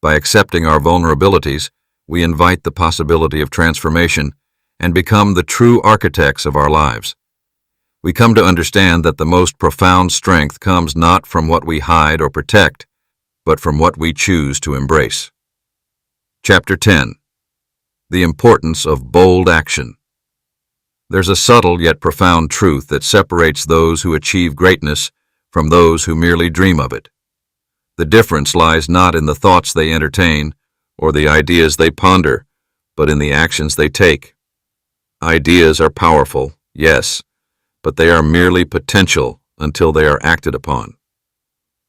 By accepting our vulnerabilities, we invite the possibility of transformation and become the true architects of our lives. We come to understand that the most profound strength comes not from what we hide or protect, but from what we choose to embrace. Chapter 10. The Importance of Bold Action. There's a subtle yet profound truth that separates those who achieve greatness from those who merely dream of it. The difference lies not in the thoughts they entertain or the ideas they ponder, but in the actions they take. Ideas are powerful, yes, but they are merely potential until they are acted upon.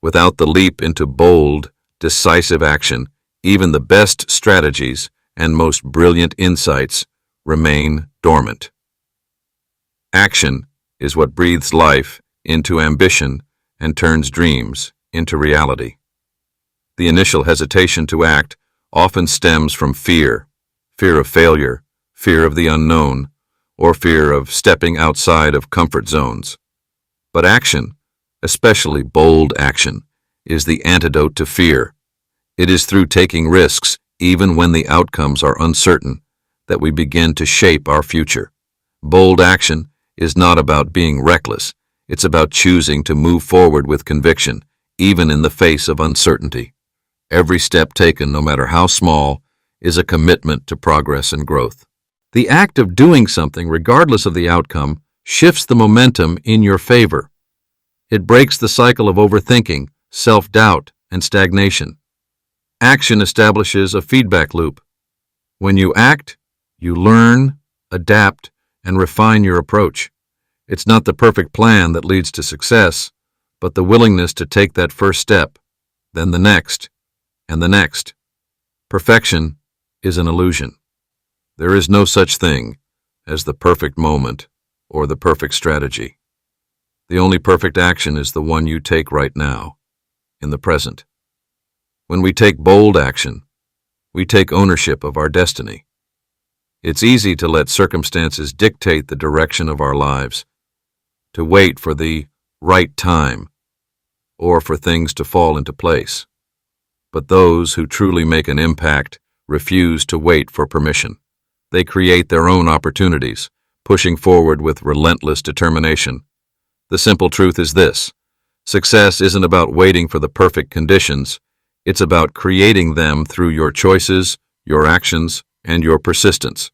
Without the leap into bold, decisive action, even the best strategies and most brilliant insights remain dormant. Action is what breathes life into ambition and turns dreams into reality. The initial hesitation to act often stems from fear of failure, fear of the unknown, or fear of stepping outside of comfort zones. But action, especially bold action, is the antidote to fear. It is through taking risks, even when the outcomes are uncertain, that we begin to shape our future. Bold action is not about being reckless. It's about choosing to move forward with conviction, even in the face of uncertainty. Every step taken, no matter how small, is a commitment to progress and growth. The act of doing something, regardless of the outcome, shifts the momentum in your favor. It breaks the cycle of overthinking, self-doubt, and stagnation. Action establishes a feedback loop. When you act, you learn, adapt, and refine your approach. It's not the perfect plan that leads to success, but the willingness to take that first step, then the next, and the next. Perfection is an illusion. There is no such thing as the perfect moment or the perfect strategy. The only perfect action is the one you take right now, in the present. When we take bold action, we take ownership of our destiny. It's easy to let circumstances dictate the direction of our lives, to wait for the right time, or for things to fall into place. But those who truly make an impact refuse to wait for permission. They create their own opportunities, pushing forward with relentless determination. The simple truth is this: success isn't about waiting for the perfect conditions. It's about creating them through your choices, your actions, and your persistence.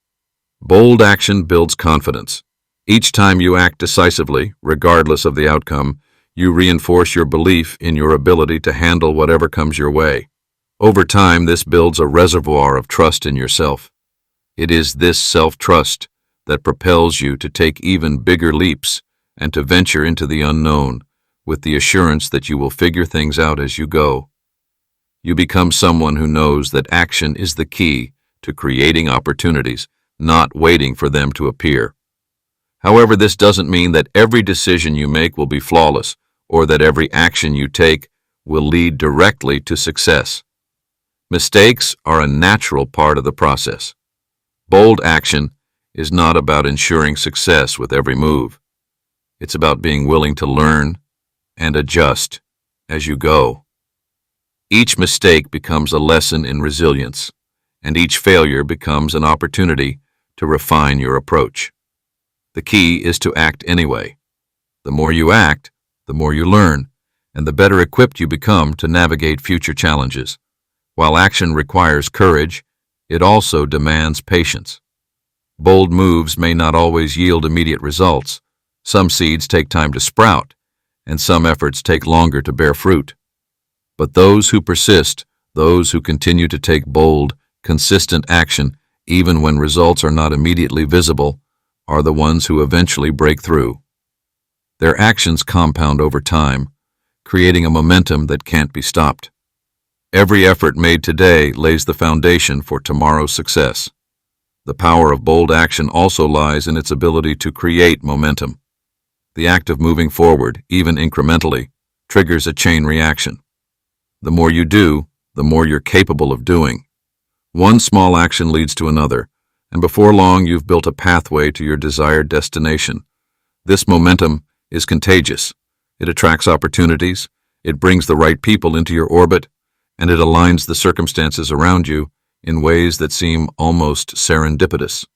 Bold action builds confidence. Each time you act decisively, regardless of the outcome, you reinforce your belief in your ability to handle whatever comes your way. Over time, this builds a reservoir of trust in yourself. It is this self-trust that propels you to take even bigger leaps and to venture into the unknown with the assurance that you will figure things out as you go. You become someone who knows that action is the key to creating opportunities, not waiting for them to appear. However, this doesn't mean that every decision you make will be flawless or that every action you take will lead directly to success. Mistakes are a natural part of the process. Bold action is not about ensuring success with every move. It's about being willing to learn and adjust as you go. Each mistake becomes a lesson in resilience, and each failure becomes an opportunity to refine your approach. The key is to act anyway. The more you act, the more you learn, and the better equipped you become to navigate future challenges. While action requires courage, it also demands patience. Bold moves may not always yield immediate results. Some seeds take time to sprout, and some efforts take longer to bear fruit. But those who persist, those who continue to take bold, consistent action, even when results are not immediately visible, are the ones who eventually break through. Their actions compound over time, creating a momentum that can't be stopped. Every effort made today lays the foundation for tomorrow's success. The power of bold action also lies in its ability to create momentum. The act of moving forward, even incrementally, triggers a chain reaction. The more you do, the more you're capable of doing. One small action leads to another, and before long you've built a pathway to your desired destination. This momentum is contagious. It attracts opportunities, it brings the right people into your orbit, and it aligns the circumstances around you in ways that seem almost serendipitous.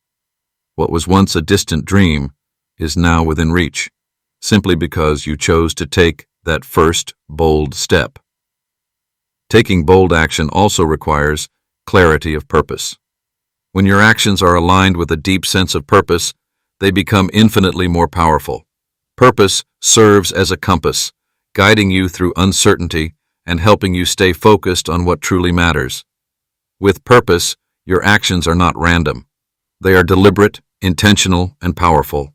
What was once a distant dream is now within reach, simply because you chose to take that first bold step. Taking bold action also requires clarity of purpose. When your actions are aligned with a deep sense of purpose, they become infinitely more powerful. Purpose serves as a compass, guiding you through uncertainty and helping you stay focused on what truly matters. With purpose, your actions are not random. They are deliberate, intentional, and powerful.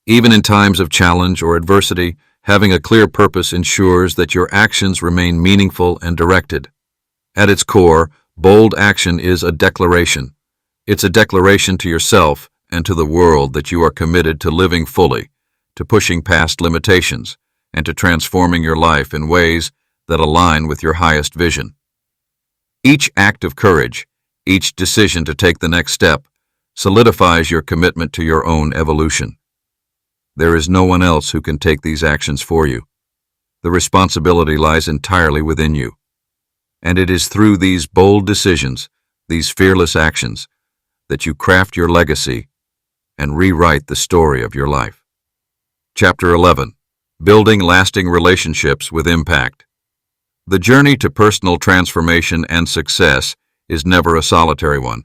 Even in times of challenge or adversity, having a clear purpose ensures that your actions remain meaningful and directed. At its core, bold action is a declaration. It's a declaration to yourself and to the world that you are committed to living fully, to pushing past limitations, and to transforming your life in ways that align with your highest vision. Each act of courage, each decision to take the next step, solidifies your commitment to your own evolution. There is no one else who can take these actions for you. The responsibility lies entirely within you. And it is through these bold decisions, these fearless actions, that you craft your legacy and rewrite the story of your life. Chapter 11. Building Lasting Relationships with Impact. The journey to personal transformation and success is never a solitary one.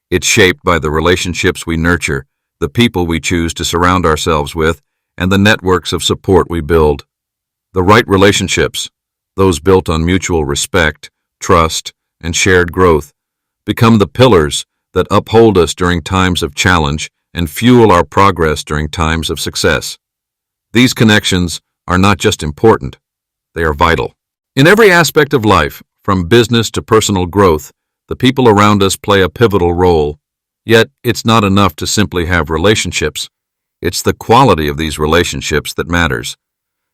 It's shaped by the relationships we nurture, the people we choose to surround ourselves with, and the networks of support we build. The right relationships, those built on mutual respect, trust, and shared growth, become the pillars that uphold us during times of challenge and fuel our progress during times of success. These connections are not just important, they are vital. In every aspect of life, from business to personal growth, the people around us play a pivotal role. Yet, it's not enough to simply have relationships. It's the quality of these relationships that matters.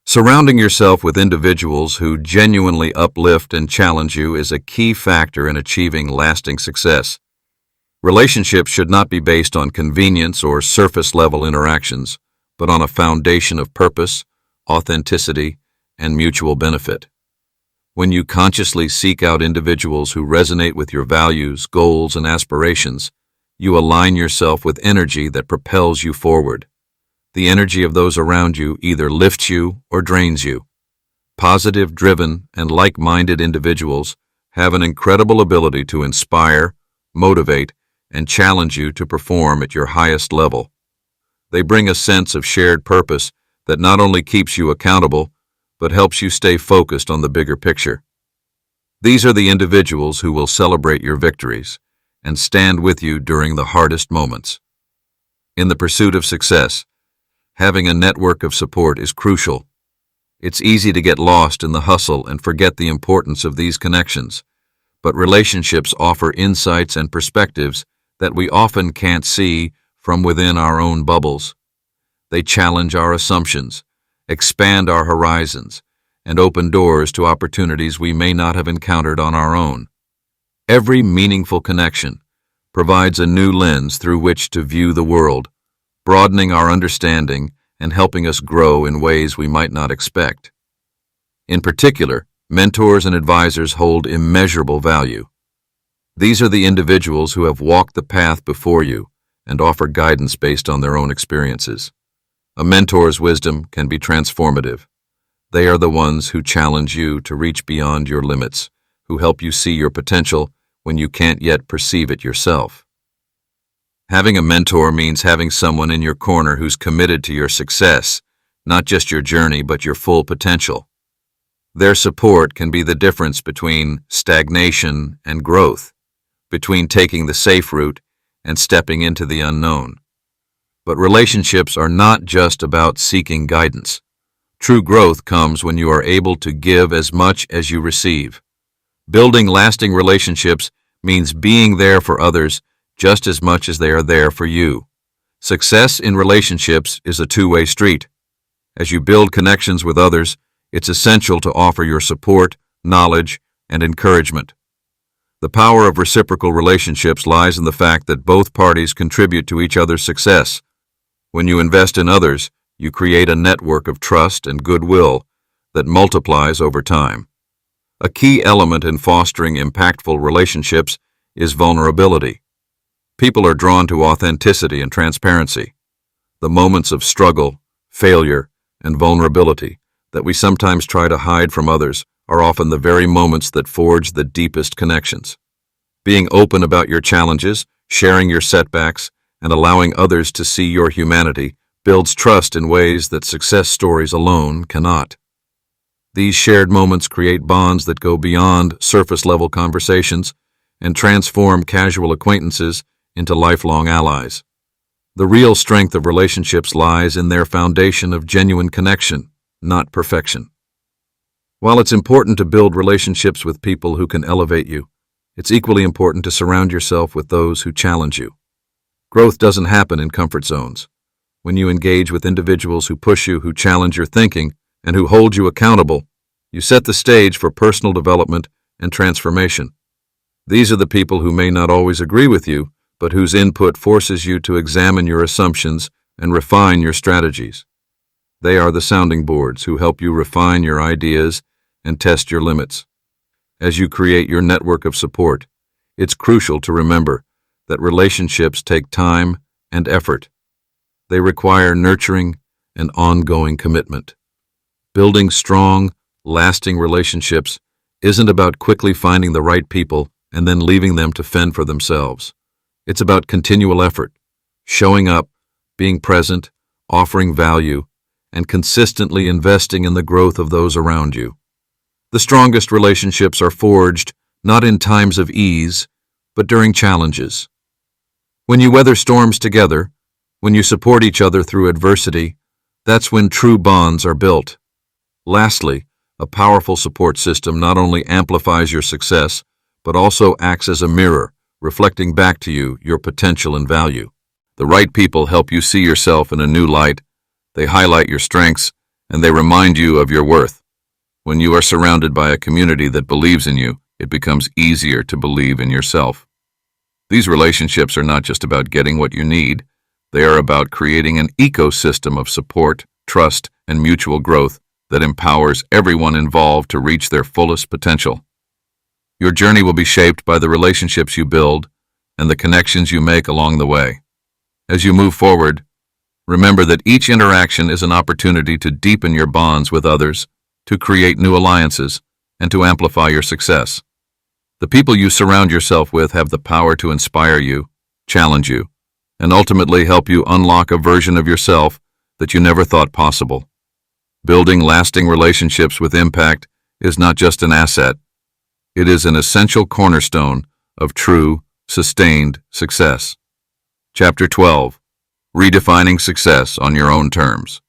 Surrounding yourself with individuals who genuinely uplift and challenge you is a key factor in achieving lasting success. Relationships should not be based on convenience or surface-level interactions, but on a foundation of purpose, authenticity, and mutual benefit. When you consciously seek out individuals who resonate with your values, goals, and aspirations, you align yourself with energy that propels you forward. The energy of those around you either lifts you or drains you. Positive, driven, and like-minded individuals have an incredible ability to inspire, motivate, and challenge you to perform at your highest level. They bring a sense of shared purpose that not only keeps you accountable, but helps you stay focused on the bigger picture. These are the individuals who will celebrate your victories and stand with you during the hardest moments. In the pursuit of success, having a network of support is crucial. It's easy to get lost in the hustle and forget the importance of these connections, but relationships offer insights and perspectives that we often can't see from within our own bubbles. They challenge our assumptions, expand our horizons, and open doors to opportunities we may not have encountered on our own. Every meaningful connection provides a new lens through which to view the world, broadening our understanding and helping us grow in ways we might not expect. In particular, mentors and advisors hold immeasurable value. These are the individuals who have walked the path before you and offer guidance based on their own experiences. A mentor's wisdom can be transformative. They are the ones who challenge you to reach beyond your limits, who help you see your potential when you can't yet perceive it yourself. Having a mentor means having someone in your corner who's committed to your success, not just your journey, but your full potential. Their support can be the difference between stagnation and growth, between taking the safe route and stepping into the unknown. But relationships are not just about seeking guidance. True growth comes when you are able to give as much as you receive. Building lasting relationships means being there for others just as much as they are there for you. Success in relationships is a two-way street. As you build connections with others, it's essential to offer your support, knowledge, and encouragement. The power of reciprocal relationships lies in the fact that both parties contribute to each other's success. When you invest in others, you create a network of trust and goodwill that multiplies over time. A key element in fostering impactful relationships is vulnerability. People are drawn to authenticity and transparency. The moments of struggle, failure, and vulnerability that we sometimes try to hide from others are often the very moments that forge the deepest connections. Being open about your challenges, sharing your setbacks, and allowing others to see your humanity builds trust in ways that success stories alone cannot. These shared moments create bonds that go beyond surface-level conversations and transform casual acquaintances into lifelong allies. The real strength of relationships lies in their foundation of genuine connection, not perfection. While it's important to build relationships with people who can elevate you, it's equally important to surround yourself with those who challenge you. Growth doesn't happen in comfort zones. When you engage with individuals who push you, who challenge your thinking, and who hold you accountable, you set the stage for personal development and transformation. These are the people who may not always agree with you, but whose input forces you to examine your assumptions and refine your strategies. They are the sounding boards who help you refine your ideas and test your limits. As you create your network of support, it's crucial to remember that relationships take time and effort. They require nurturing and ongoing commitment. Building strong, lasting relationships isn't about quickly finding the right people and then leaving them to fend for themselves. It's about continual effort, showing up, being present, offering value, and consistently investing in the growth of those around you. The strongest relationships are forged not in times of ease, but during challenges. When you weather storms together, when you support each other through adversity, that's when true bonds are built. Lastly, a powerful support system not only amplifies your success, but also acts as a mirror, reflecting back to you your potential and value. The right people help you see yourself in a new light. They highlight your strengths, and they remind you of your worth. When you are surrounded by a community that believes in you, it becomes easier to believe in yourself. These relationships are not just about getting what you need. They are about creating an ecosystem of support, trust, and mutual growth that empowers everyone involved to reach their fullest potential. Your journey will be shaped by the relationships you build and the connections you make along the way. As you move forward, remember that each interaction is an opportunity to deepen your bonds with others, to create new alliances, and to amplify your success. The people you surround yourself with have the power to inspire you, challenge you, and ultimately help you unlock a version of yourself that you never thought possible. Building lasting relationships with impact is not just an asset. It is an essential cornerstone of true, sustained success. Chapter 12. Redefining success on your own terms.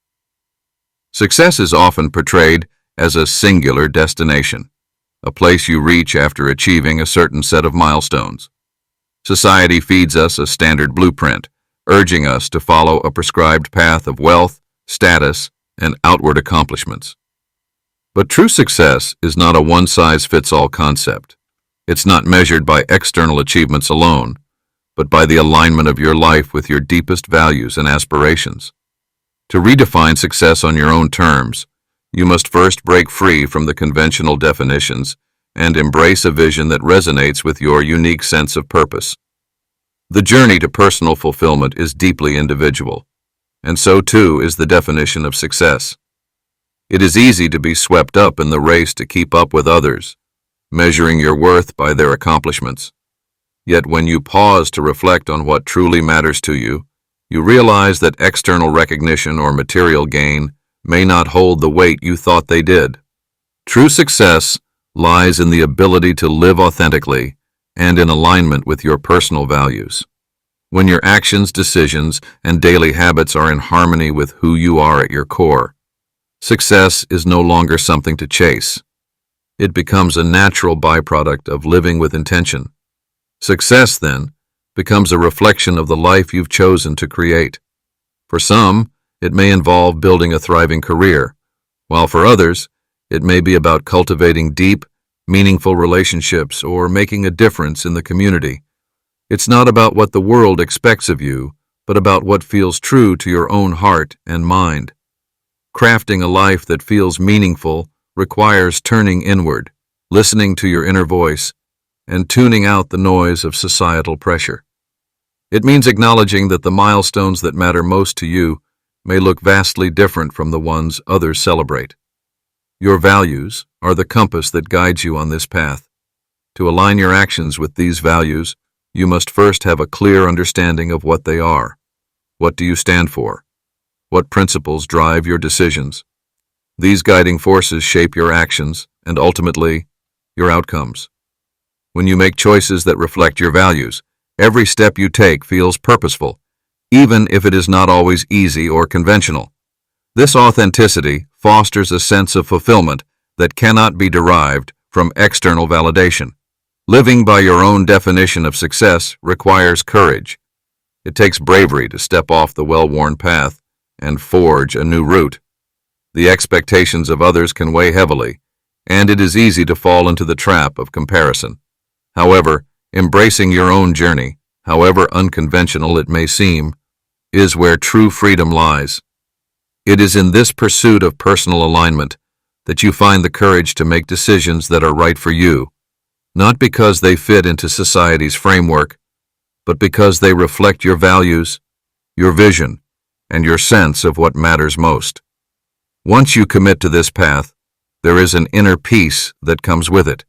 Success is often portrayed as a singular destination, a place you reach after achieving a certain set of milestones. Society feeds us a standard blueprint, urging us to follow a prescribed path of wealth, status, and outward accomplishments. But true success is not a one-size-fits-all concept. It's not measured by external achievements alone, but by the alignment of your life with your deepest values and aspirations. To redefine success on your own terms, you must first break free from the conventional definitions and embrace a vision that resonates with your unique sense of purpose. The journey to personal fulfillment is deeply individual, and so too is the definition of success. It is easy to be swept up in the race to keep up with others, measuring your worth by their accomplishments. Yet when you pause to reflect on what truly matters to you, you realize that external recognition or material gain may not hold the weight you thought they did. True success lies in the ability to live authentically and in alignment with your personal values. When your actions, decisions, and daily habits are in harmony with who you are at your core, success is no longer something to chase. It becomes a natural byproduct of living with intention. Success, then, becomes a reflection of the life you've chosen to create. For some, it may involve building a thriving career, while for others, it may be about cultivating deep, meaningful relationships or making a difference in the community. It's not about what the world expects of you, but about what feels true to your own heart and mind. Crafting a life that feels meaningful requires turning inward, listening to your inner voice, and tuning out the noise of societal pressure. It means acknowledging that the milestones that matter most to you may look vastly different from the ones others celebrate. Your values are the compass that guides you on this path. To align your actions with these values, you must first have a clear understanding of what they are. What do you stand for? What principles drive your decisions? These guiding forces shape your actions and ultimately, your outcomes. When you make choices that reflect your values, every step you take feels purposeful, even if it is not always easy or conventional. This authenticity fosters a sense of fulfillment that cannot be derived from external validation. Living by your own definition of success requires courage. It takes bravery to step off the well-worn path and forge a new route. The expectations of others can weigh heavily, and it is easy to fall into the trap of comparison. However, embracing your own journey, however unconventional it may seem, is where true freedom lies. It is in this pursuit of personal alignment that you find the courage to make decisions that are right for you, not because they fit into society's framework, but because they reflect your values, your vision, and your sense of what matters most. Once you commit to this path, there is an inner peace that comes with it.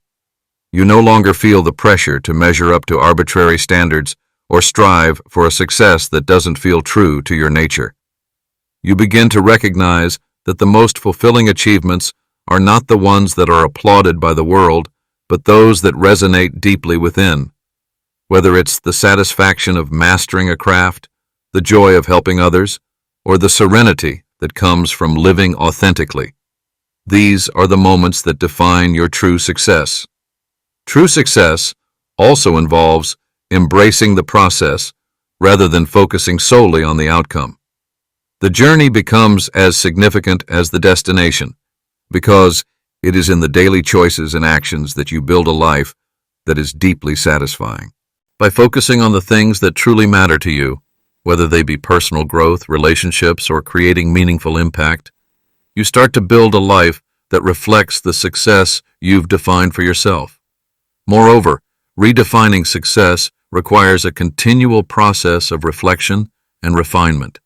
You no longer feel the pressure to measure up to arbitrary standards or strive for a success that doesn't feel true to your nature. You begin to recognize that the most fulfilling achievements are not the ones that are applauded by the world, but those that resonate deeply within. Whether it's the satisfaction of mastering a craft, the joy of helping others, or the serenity that comes from living authentically. These are the moments that define your true success. True success also involves embracing the process rather than focusing solely on the outcome. The journey becomes as significant as the destination, because it is in the daily choices and actions that you build a life that is deeply satisfying. By focusing on the things that truly matter to you, whether they be personal growth, relationships, or creating meaningful impact, you start to build a life that reflects the success you've defined for yourself. Moreover, redefining success requires a continual process of reflection and refinement.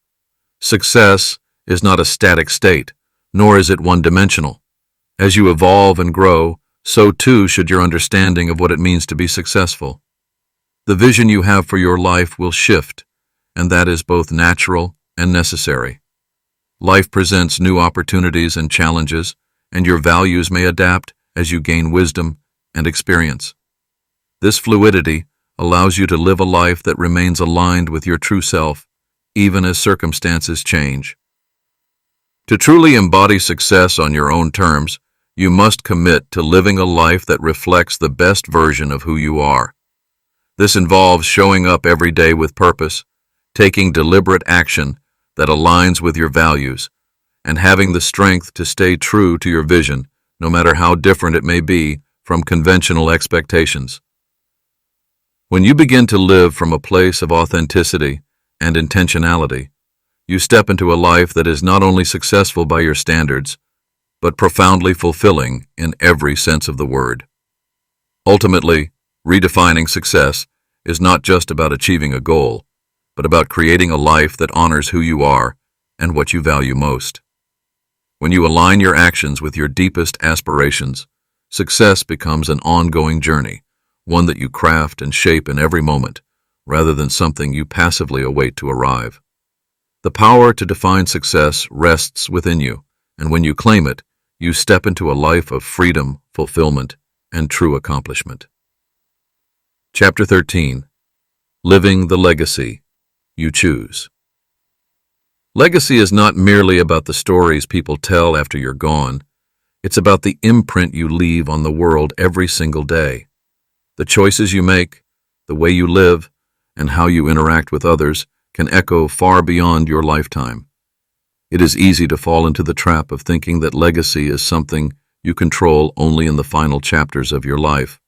Success is not a static state, nor is it one-dimensional. As you evolve and grow, so too should your understanding of what it means to be successful. The vision you have for your life will shift, and that is both natural and necessary. Life presents new opportunities and challenges, and your values may adapt as you gain wisdom and experience. This fluidity allows you to live a life that remains aligned with your true self, even as circumstances change. To truly embody success on your own terms, you must commit to living a life that reflects the best version of who you are. This involves showing up every day with purpose, taking deliberate action that aligns with your values, and having the strength to stay true to your vision no matter how different it may be from conventional expectations. When you begin to live from a place of authenticity and intentionality, you step into a life that is not only successful by your standards, but profoundly fulfilling in every sense of the word. Ultimately, redefining success is not just about achieving a goal, but about creating a life that honors who you are and what you value most. When you align your actions with your deepest aspirations, success becomes an ongoing journey, one that you craft and shape in every moment, rather than something you passively await to arrive. The power to define success rests within you, and when you claim it, you step into a life of freedom, fulfillment, and true accomplishment. Chapter 13. Living the Legacy You Choose. Legacy is not merely about the stories people tell after you're gone. It's about the imprint you leave on the world every single day. The choices you make, the way you live, and how you interact with others can echo far beyond your lifetime. It is easy to fall into the trap of thinking that legacy is something you control only in the final chapters of your life,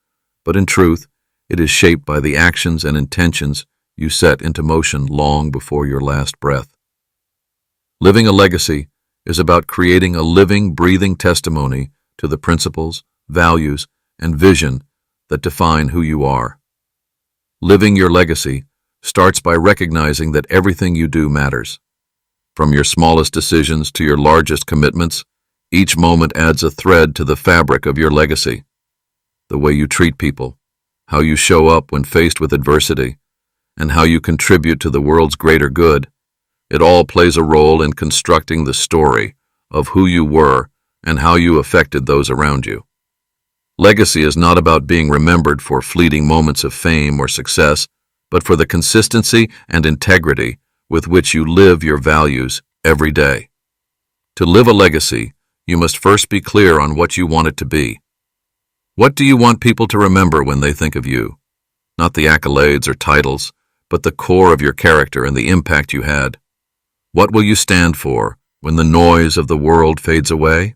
but in truth, it is shaped by the actions and intentions you set into motion long before your last breath. Living a legacy is about creating a living, breathing testimony to the principles, values, and vision that define who you are. Living your legacy starts by recognizing that everything you do matters. From your smallest decisions to your largest commitments, each moment adds a thread to the fabric of your legacy. The way you treat people, how you show up when faced with adversity, and how you contribute to the world's greater good, it all plays a role in constructing the story of who you were and how you affected those around you. Legacy is not about being remembered for fleeting moments of fame or success, but for the consistency and integrity with which you live your values every day. To live a legacy, you must first be clear on what you want it to be. What do you want people to remember when they think of you? Not the accolades or titles, but the core of your character and the impact you had. What will you stand for when the noise of the world fades away?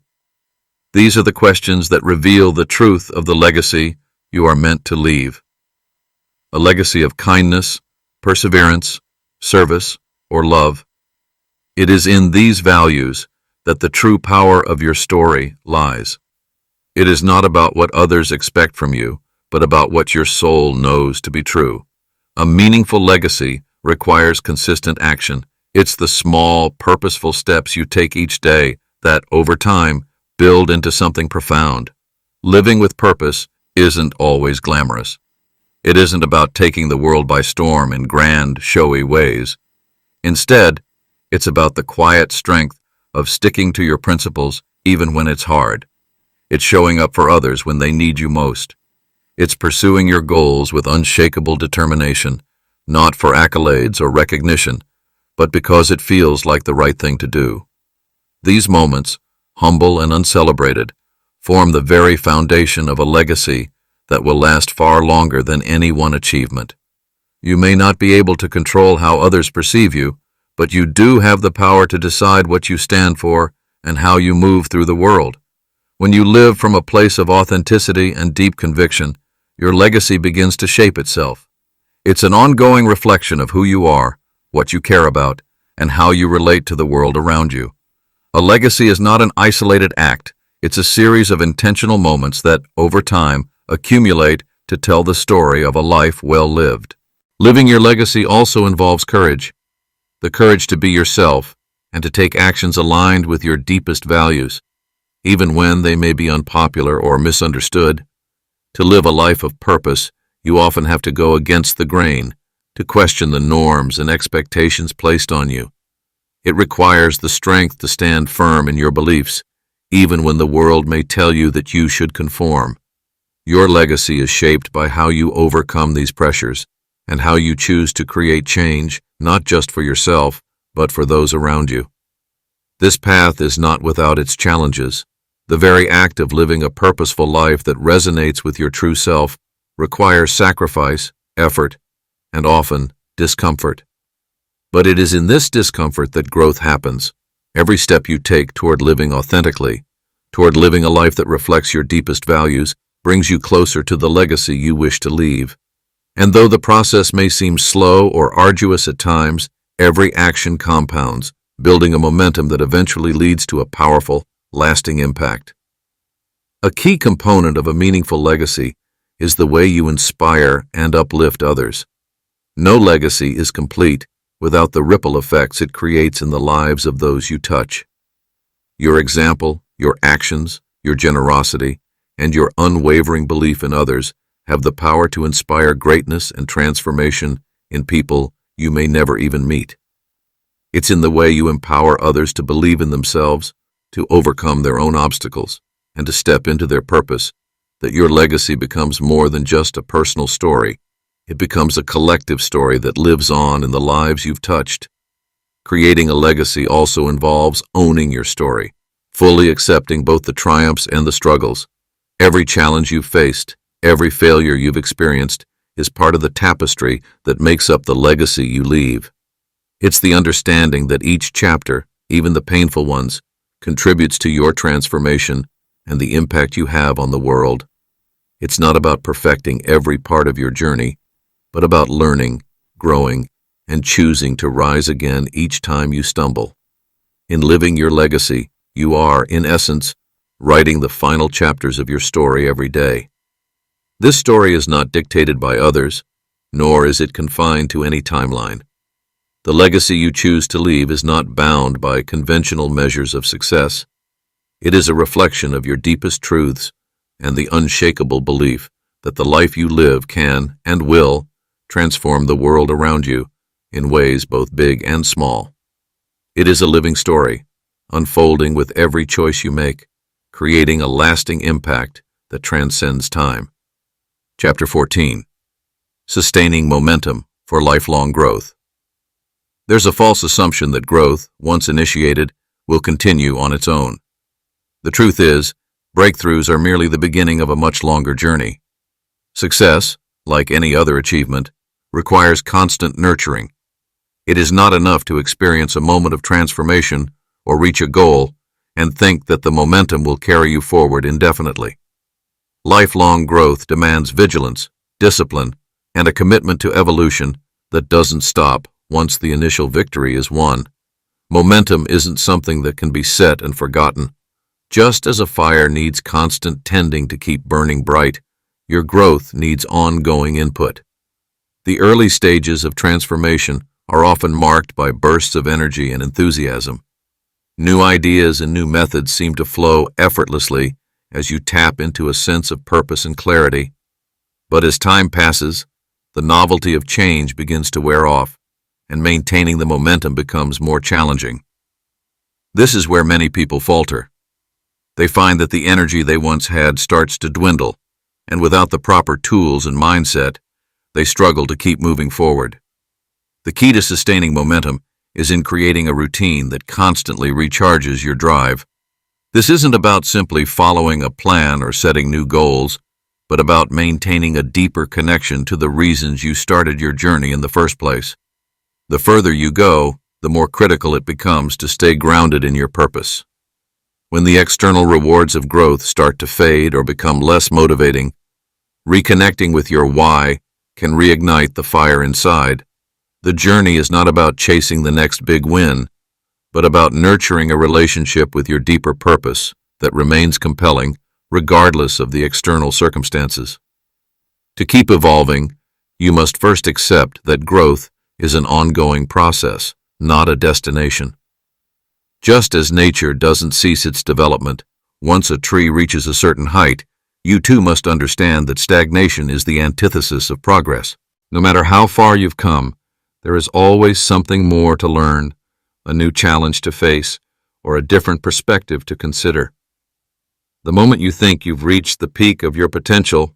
These are the questions that reveal the truth of the legacy you are meant to leave. A legacy of kindness, perseverance, service, or love. It is in these values that the true power of your story lies. It is not about what others expect from you, but about what your soul knows to be true. A meaningful legacy requires consistent action. It's the small, purposeful steps you take each day that, over time, build into something profound. Living with purpose isn't always glamorous. It isn't about taking the world by storm in grand, showy ways. Instead, it's about the quiet strength of sticking to your principles even when it's hard. It's showing up for others when they need you most. It's pursuing your goals with unshakable determination, not for accolades or recognition, but because it feels like the right thing to do. These moments, humble and uncelebrated, form the very foundation of a legacy that will last far longer than any one achievement. You may not be able to control how others perceive you, but you do have the power to decide what you stand for and how you move through the world. When you live from a place of authenticity and deep conviction, your legacy begins to shape itself. It's an ongoing reflection of who you are, what you care about, and how you relate to the world around you. A legacy is not an isolated act. It's a series of intentional moments that, over time, accumulate to tell the story of a life well lived. Living your legacy also involves courage. The courage to be yourself and to take actions aligned with your deepest values, even when they may be unpopular or misunderstood. To live a life of purpose, you often have to go against the grain, to question the norms and expectations placed on you. It requires the strength to stand firm in your beliefs, even when the world may tell you that you should conform. Your legacy is shaped by how you overcome these pressures and how you choose to create change, not just for yourself, but for those around you. This path is not without its challenges. The very act of living a purposeful life that resonates with your true self requires sacrifice, effort, and often discomfort. But it is in this discomfort that growth happens. Every step you take toward living authentically, toward living a life that reflects your deepest values brings you closer to the legacy you wish to leave. And though the process may seem slow or arduous at times, every action compounds, building a momentum that eventually leads to a powerful, lasting impact. A key component of a meaningful legacy is the way you inspire and uplift others. No legacy is complete without the ripple effects it creates in the lives of those you touch. Your example, your actions, your generosity, and your unwavering belief in others have the power to inspire greatness and transformation in people you may never even meet. It's in the way you empower others to believe in themselves, to overcome their own obstacles, and to step into their purpose that your legacy becomes more than just a personal story. It becomes a collective story that lives on in the lives you've touched. Creating a legacy also involves owning your story, fully accepting both the triumphs and the struggles. Every challenge you've faced, every failure you've experienced, is part of the tapestry that makes up the legacy you leave. It's the understanding that each chapter, even the painful ones, contributes to your transformation and the impact you have on the world. It's not about perfecting every part of your journey, but about learning, growing, and choosing to rise again each time you stumble. In living your legacy, you are, in essence, writing the final chapters of your story every day. This story is not dictated by others, nor is it confined to any timeline. The legacy you choose to leave is not bound by conventional measures of success. It is a reflection of your deepest truths and the unshakable belief that the life you live can and will transform the world around you in ways both big and small. It is a living story, unfolding with every choice you make, creating a lasting impact that transcends time. Chapter 14. Sustaining Momentum for Lifelong Growth. There's a false assumption that growth, once initiated, will continue on its own. The truth is, breakthroughs are merely the beginning of a much longer journey. Success, like any other achievement, requires constant nurturing. It is not enough to experience a moment of transformation or reach a goal and think that the momentum will carry you forward indefinitely. Lifelong growth demands vigilance, discipline, and a commitment to evolution that doesn't stop once the initial victory is won. Momentum isn't something that can be set and forgotten. Just as a fire needs constant tending to keep burning bright, your growth needs ongoing input. The early stages of transformation are often marked by bursts of energy and enthusiasm. New ideas and new methods seem to flow effortlessly as you tap into a sense of purpose and clarity. But as time passes, the novelty of change begins to wear off, and maintaining the momentum becomes more challenging. This is where many people falter. They find that the energy they once had starts to dwindle, and without the proper tools and mindset, they struggle to keep moving forward. The key to sustaining momentum is in creating a routine that constantly recharges your drive. This isn't about simply following a plan or setting new goals, but about maintaining a deeper connection to the reasons you started your journey in the first place. The further you go, the more critical it becomes to stay grounded in your purpose. When the external rewards of growth start to fade or become less motivating, reconnecting with your why can reignite the fire inside. The journey is not about chasing the next big win, but about nurturing a relationship with your deeper purpose that remains compelling regardless of the external circumstances. To keep evolving, you must first accept that growth is an ongoing process, not a destination. Just as nature doesn't cease its development once a tree reaches a certain height, you too must understand that stagnation is the antithesis of progress. No matter how far you've come, there is always something more to learn, a new challenge to face, or a different perspective to consider. The moment you think you've reached the peak of your potential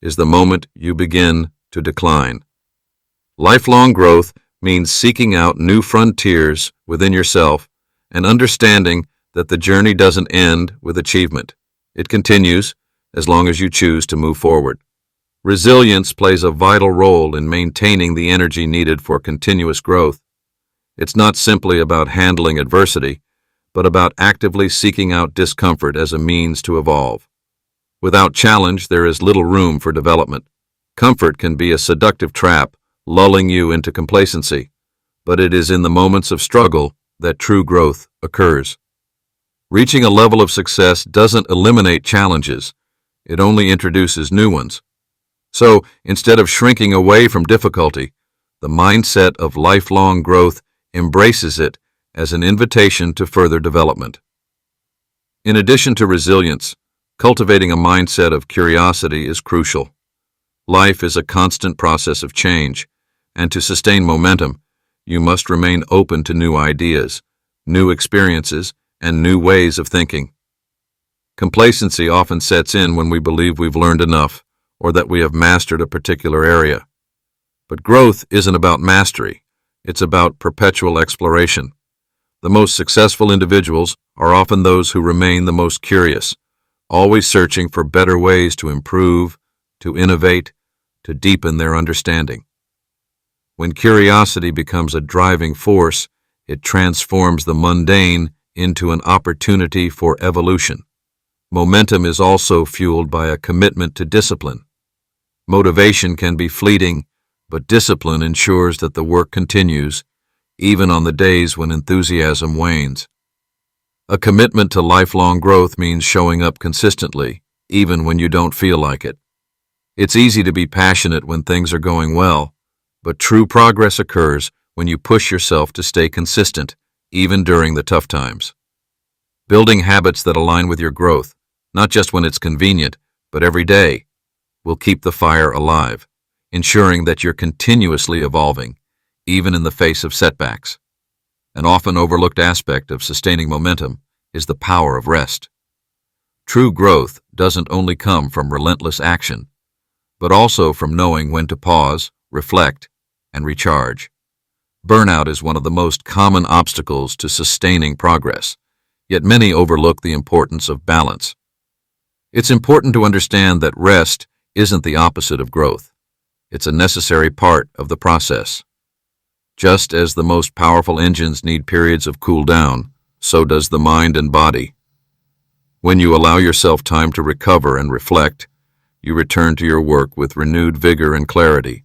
is the moment you begin to decline. Lifelong growth means seeking out new frontiers within yourself and understanding that the journey doesn't end with achievement. It continues as long as you choose to move forward. Resilience plays a vital role in maintaining the energy needed for continuous growth. It's not simply about handling adversity, but about actively seeking out discomfort as a means to evolve. Without challenge, there is little room for development. Comfort can be a seductive trap, lulling you into complacency, but it is in the moments of struggle that true growth occurs. Reaching a level of success doesn't eliminate challenges, it only introduces new ones. So, instead of shrinking away from difficulty, the mindset of lifelong growth embraces it as an invitation to further development. In addition to resilience, cultivating a mindset of curiosity is crucial. Life is a constant process of change, and to sustain momentum, you must remain open to new ideas, new experiences, and new ways of thinking. Complacency often sets in when we believe we've learned enough or that we have mastered a particular area. But growth isn't about mastery, it's about perpetual exploration. The most successful individuals are often those who remain the most curious, always searching for better ways to improve, to innovate, to deepen their understanding. When curiosity becomes a driving force, it transforms the mundane into an opportunity for evolution. Momentum is also fueled by a commitment to discipline. Motivation can be fleeting, but discipline ensures that the work continues, even on the days when enthusiasm wanes. A commitment to lifelong growth means showing up consistently, even when you don't feel like it. It's easy to be passionate when things are going well, but true progress occurs when you push yourself to stay consistent, even during the tough times. Building habits that align with your growth, not just when it's convenient, but every day, will keep the fire alive, ensuring that you're continuously evolving, even in the face of setbacks. An often overlooked aspect of sustaining momentum is the power of rest. True growth doesn't only come from relentless action, but also from knowing when to pause, reflect, and recharge. Burnout is one of the most common obstacles to sustaining progress, yet many overlook the importance of balance. It's important to understand that rest isn't the opposite of growth. It's a necessary part of the process. Just as the most powerful engines need periods of cool down, so does the mind and body. When you allow yourself time to recover and reflect, you return to your work with renewed vigor and clarity,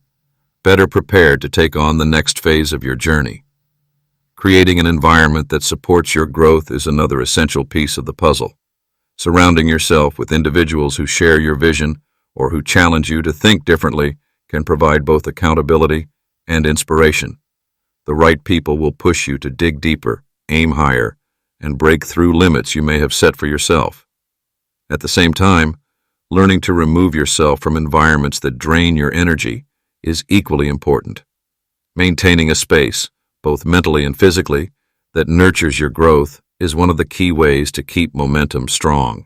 better prepared to take on the next phase of your journey. Creating an environment that supports your growth is another essential piece of the puzzle. Surrounding yourself with individuals who share your vision or who challenge you to think differently can provide both accountability and inspiration. The right people will push you to dig deeper, aim higher, and break through limits you may have set for yourself. At the same time, learning to remove yourself from environments that drain your energy is equally important. Maintaining a space, both mentally and physically, that nurtures your growth is one of the key ways to keep momentum strong.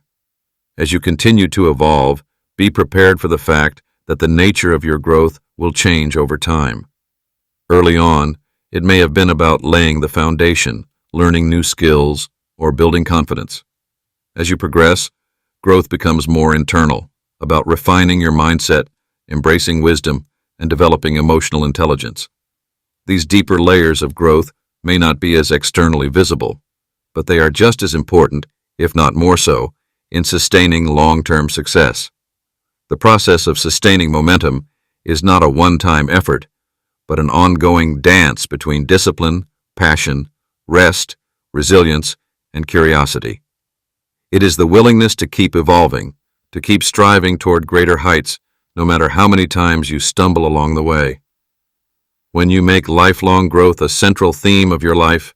As you continue to evolve, be prepared for the fact that the nature of your growth will change over time. Early on, it may have been about laying the foundation, learning new skills, or building confidence. As you progress, growth becomes more internal, about refining your mindset, embracing wisdom, and developing emotional intelligence. These deeper layers of growth may not be as externally visible, but they are just as important, if not more so, in sustaining long-term success. The process of sustaining momentum is not a one-time effort, but an ongoing dance between discipline, passion, rest, resilience, and curiosity. It is the willingness to keep evolving, to keep striving toward greater heights, no matter how many times you stumble along the way. When you make lifelong growth a central theme of your life,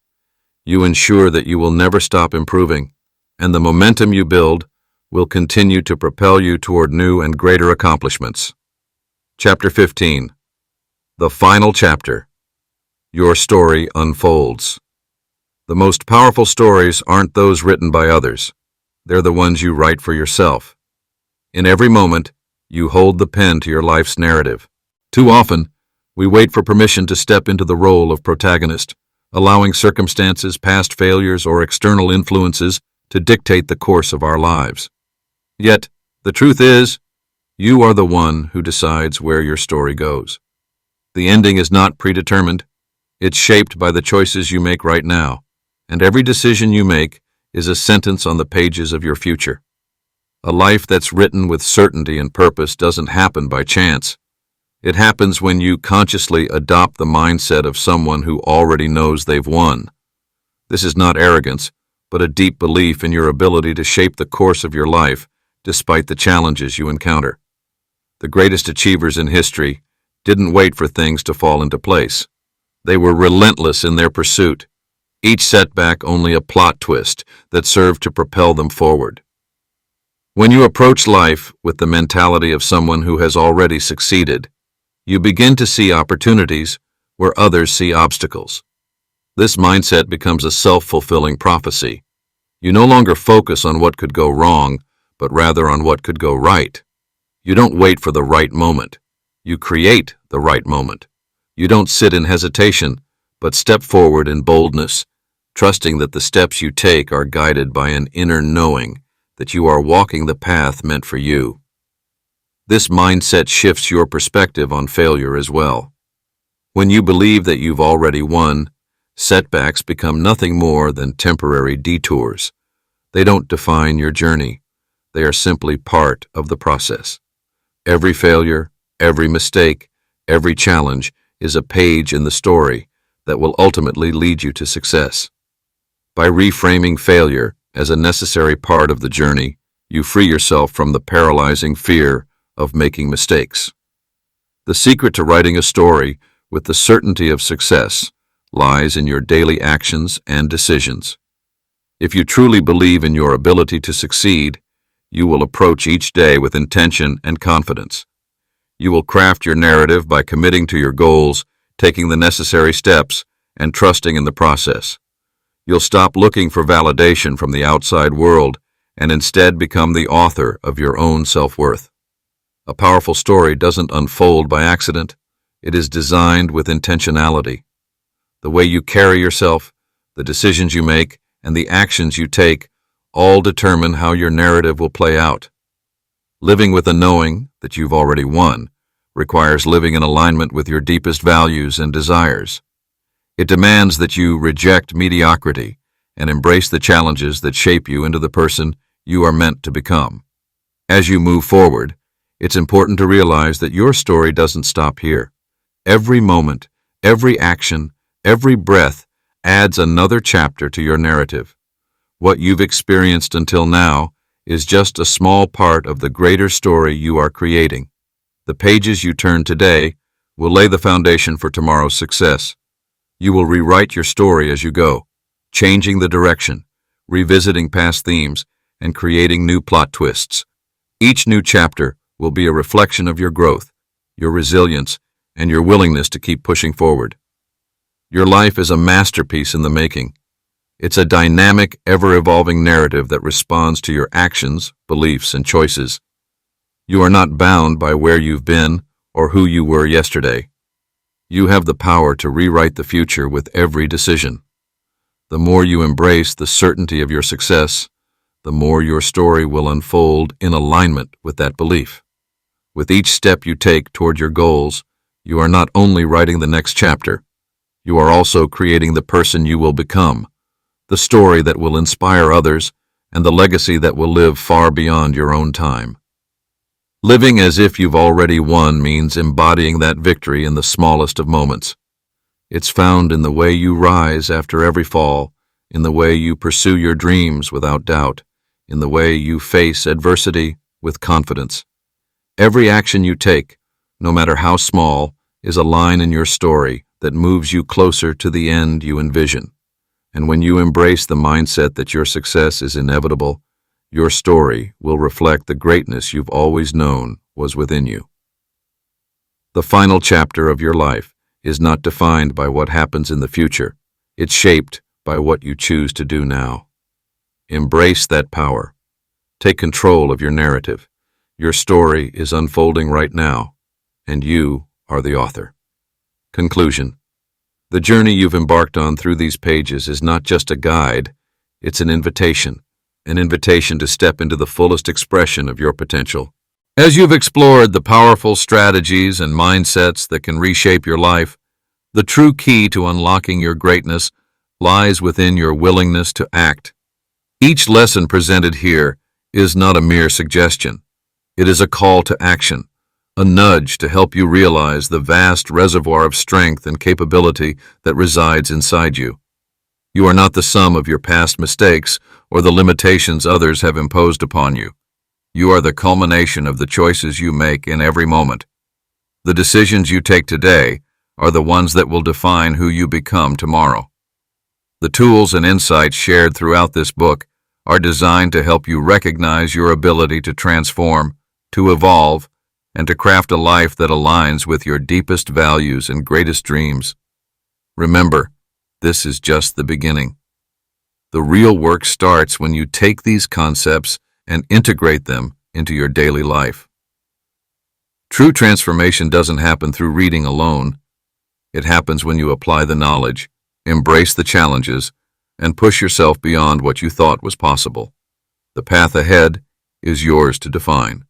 you ensure that you will never stop improving, and the momentum you build will continue to propel you toward new and greater accomplishments. Chapter 15. The final chapter. Your story unfolds. The most powerful stories aren't those written by others. They're the ones you write for yourself. In every moment, you hold the pen to your life's narrative. Too often, we wait for permission to step into the role of protagonist, allowing circumstances, past failures, or external influences to dictate the course of our lives. Yet, the truth is, you are the one who decides where your story goes. The ending is not predetermined. It's shaped by the choices you make right now, and every decision you make is a sentence on the pages of your future. A life that's written with certainty and purpose doesn't happen by chance. It happens when you consciously adopt the mindset of someone who already knows they've won. This is not arrogance, but a deep belief in your ability to shape the course of your life despite the challenges you encounter. The greatest achievers in history didn't wait for things to fall into place. They were relentless in their pursuit, each setback only a plot twist that served to propel them forward. When you approach life with the mentality of someone who has already succeeded, you begin to see opportunities where others see obstacles. This mindset becomes a self-fulfilling prophecy. You no longer focus on what could go wrong, but rather on what could go right. You don't wait for the right moment. You create the right moment. You don't sit in hesitation, but step forward in boldness, trusting that the steps you take are guided by an inner knowing that you are walking the path meant for you. This mindset shifts your perspective on failure as well. When you believe that you've already won, setbacks become nothing more than temporary detours. They don't define your journey. They are simply part of the process. Every failure, every mistake, every challenge is a page in the story that will ultimately lead you to success. By reframing failure as a necessary part of the journey, you free yourself from the paralyzing fear of making mistakes. The secret to writing a story with the certainty of success lies in your daily actions and decisions. If you truly believe in your ability to succeed, you will approach each day with intention and confidence. You will craft your narrative by committing to your goals, taking the necessary steps, and trusting in the process. You'll stop looking for validation from the outside world and instead become the author of your own self-worth. A powerful story doesn't unfold by accident. It is designed with intentionality. The way you carry yourself, the decisions you make, and the actions you take all determine how your narrative will play out. Living with a knowing that you've already won requires living in alignment with your deepest values and desires. It demands that you reject mediocrity and embrace the challenges that shape you into the person you are meant to become. As you move forward, it's important to realize that your story doesn't stop here. Every moment, every action, every breath adds another chapter to your narrative. What you've experienced until now is just a small part of the greater story you are creating. The pages you turn today will lay the foundation for tomorrow's success. You will rewrite your story as you go, changing the direction, revisiting past themes, and creating new plot twists. Each new chapter will be a reflection of your growth, your resilience, and your willingness to keep pushing forward. Your life is a masterpiece in the making. It's a dynamic, ever-evolving narrative that responds to your actions, beliefs, and choices. You are not bound by where you've been or who you were yesterday. You have the power to rewrite the future with every decision. The more you embrace the certainty of your success, the more your story will unfold in alignment with that belief. With each step you take toward your goals, you are not only writing the next chapter, you are also creating the person you will become, the story that will inspire others, and the legacy that will live far beyond your own time. Living as if you've already won means embodying that victory in the smallest of moments. It's found in the way you rise after every fall, in the way you pursue your dreams without doubt, in the way you face adversity with confidence. Every action you take, no matter how small, is a line in your story that moves you closer to the end you envision. And when you embrace the mindset that your success is inevitable, your story will reflect the greatness you've always known was within you. The final chapter of your life is not defined by what happens in the future. It's shaped by what you choose to do now. Embrace that power. Take control of your narrative. Your story is unfolding right now, and you are the author. Conclusion. The journey you've embarked on through these pages is not just a guide, it's an invitation to step into the fullest expression of your potential. As you've explored the powerful strategies and mindsets that can reshape your life, the true key to unlocking your greatness lies within your willingness to act. Each lesson presented here is not a mere suggestion. It is a call to action, a nudge to help you realize the vast reservoir of strength and capability that resides inside you. You are not the sum of your past mistakes or the limitations others have imposed upon you. You are the culmination of the choices you make in every moment. The decisions you take today are the ones that will define who you become tomorrow. The tools and insights shared throughout this book are designed to help you recognize your ability to transform, to evolve, and to craft a life that aligns with your deepest values and greatest dreams. Remember, this is just the beginning. The real work starts when you take these concepts and integrate them into your daily life. True transformation doesn't happen through reading alone. It happens when you apply the knowledge, embrace the challenges, and push yourself beyond what you thought was possible. The path ahead is yours to define.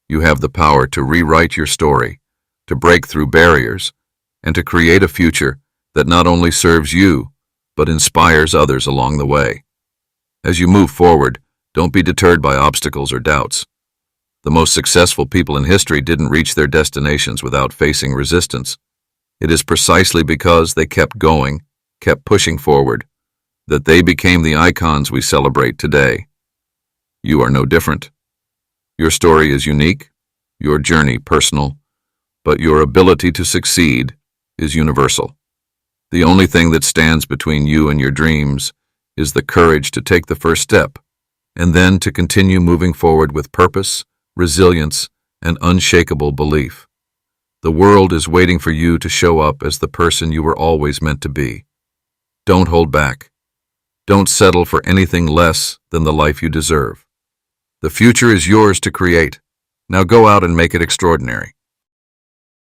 You have the power to rewrite your story, to break through barriers, and to create a future that not only serves you, but inspires others along the way. As you move forward, don't be deterred by obstacles or doubts. The most successful people in history didn't reach their destinations without facing resistance. It is precisely because they kept going, kept pushing forward, that they became the icons we celebrate today. You are no different. Your story is unique, your journey personal, but your ability to succeed is universal. The only thing that stands between you and your dreams is the courage to take the first step, and then to continue moving forward with purpose, resilience, and unshakable belief. The world is waiting for you to show up as the person you were always meant to be. Don't hold back. Don't settle for anything less than the life you deserve. The future is yours to create. Now go out and make it extraordinary.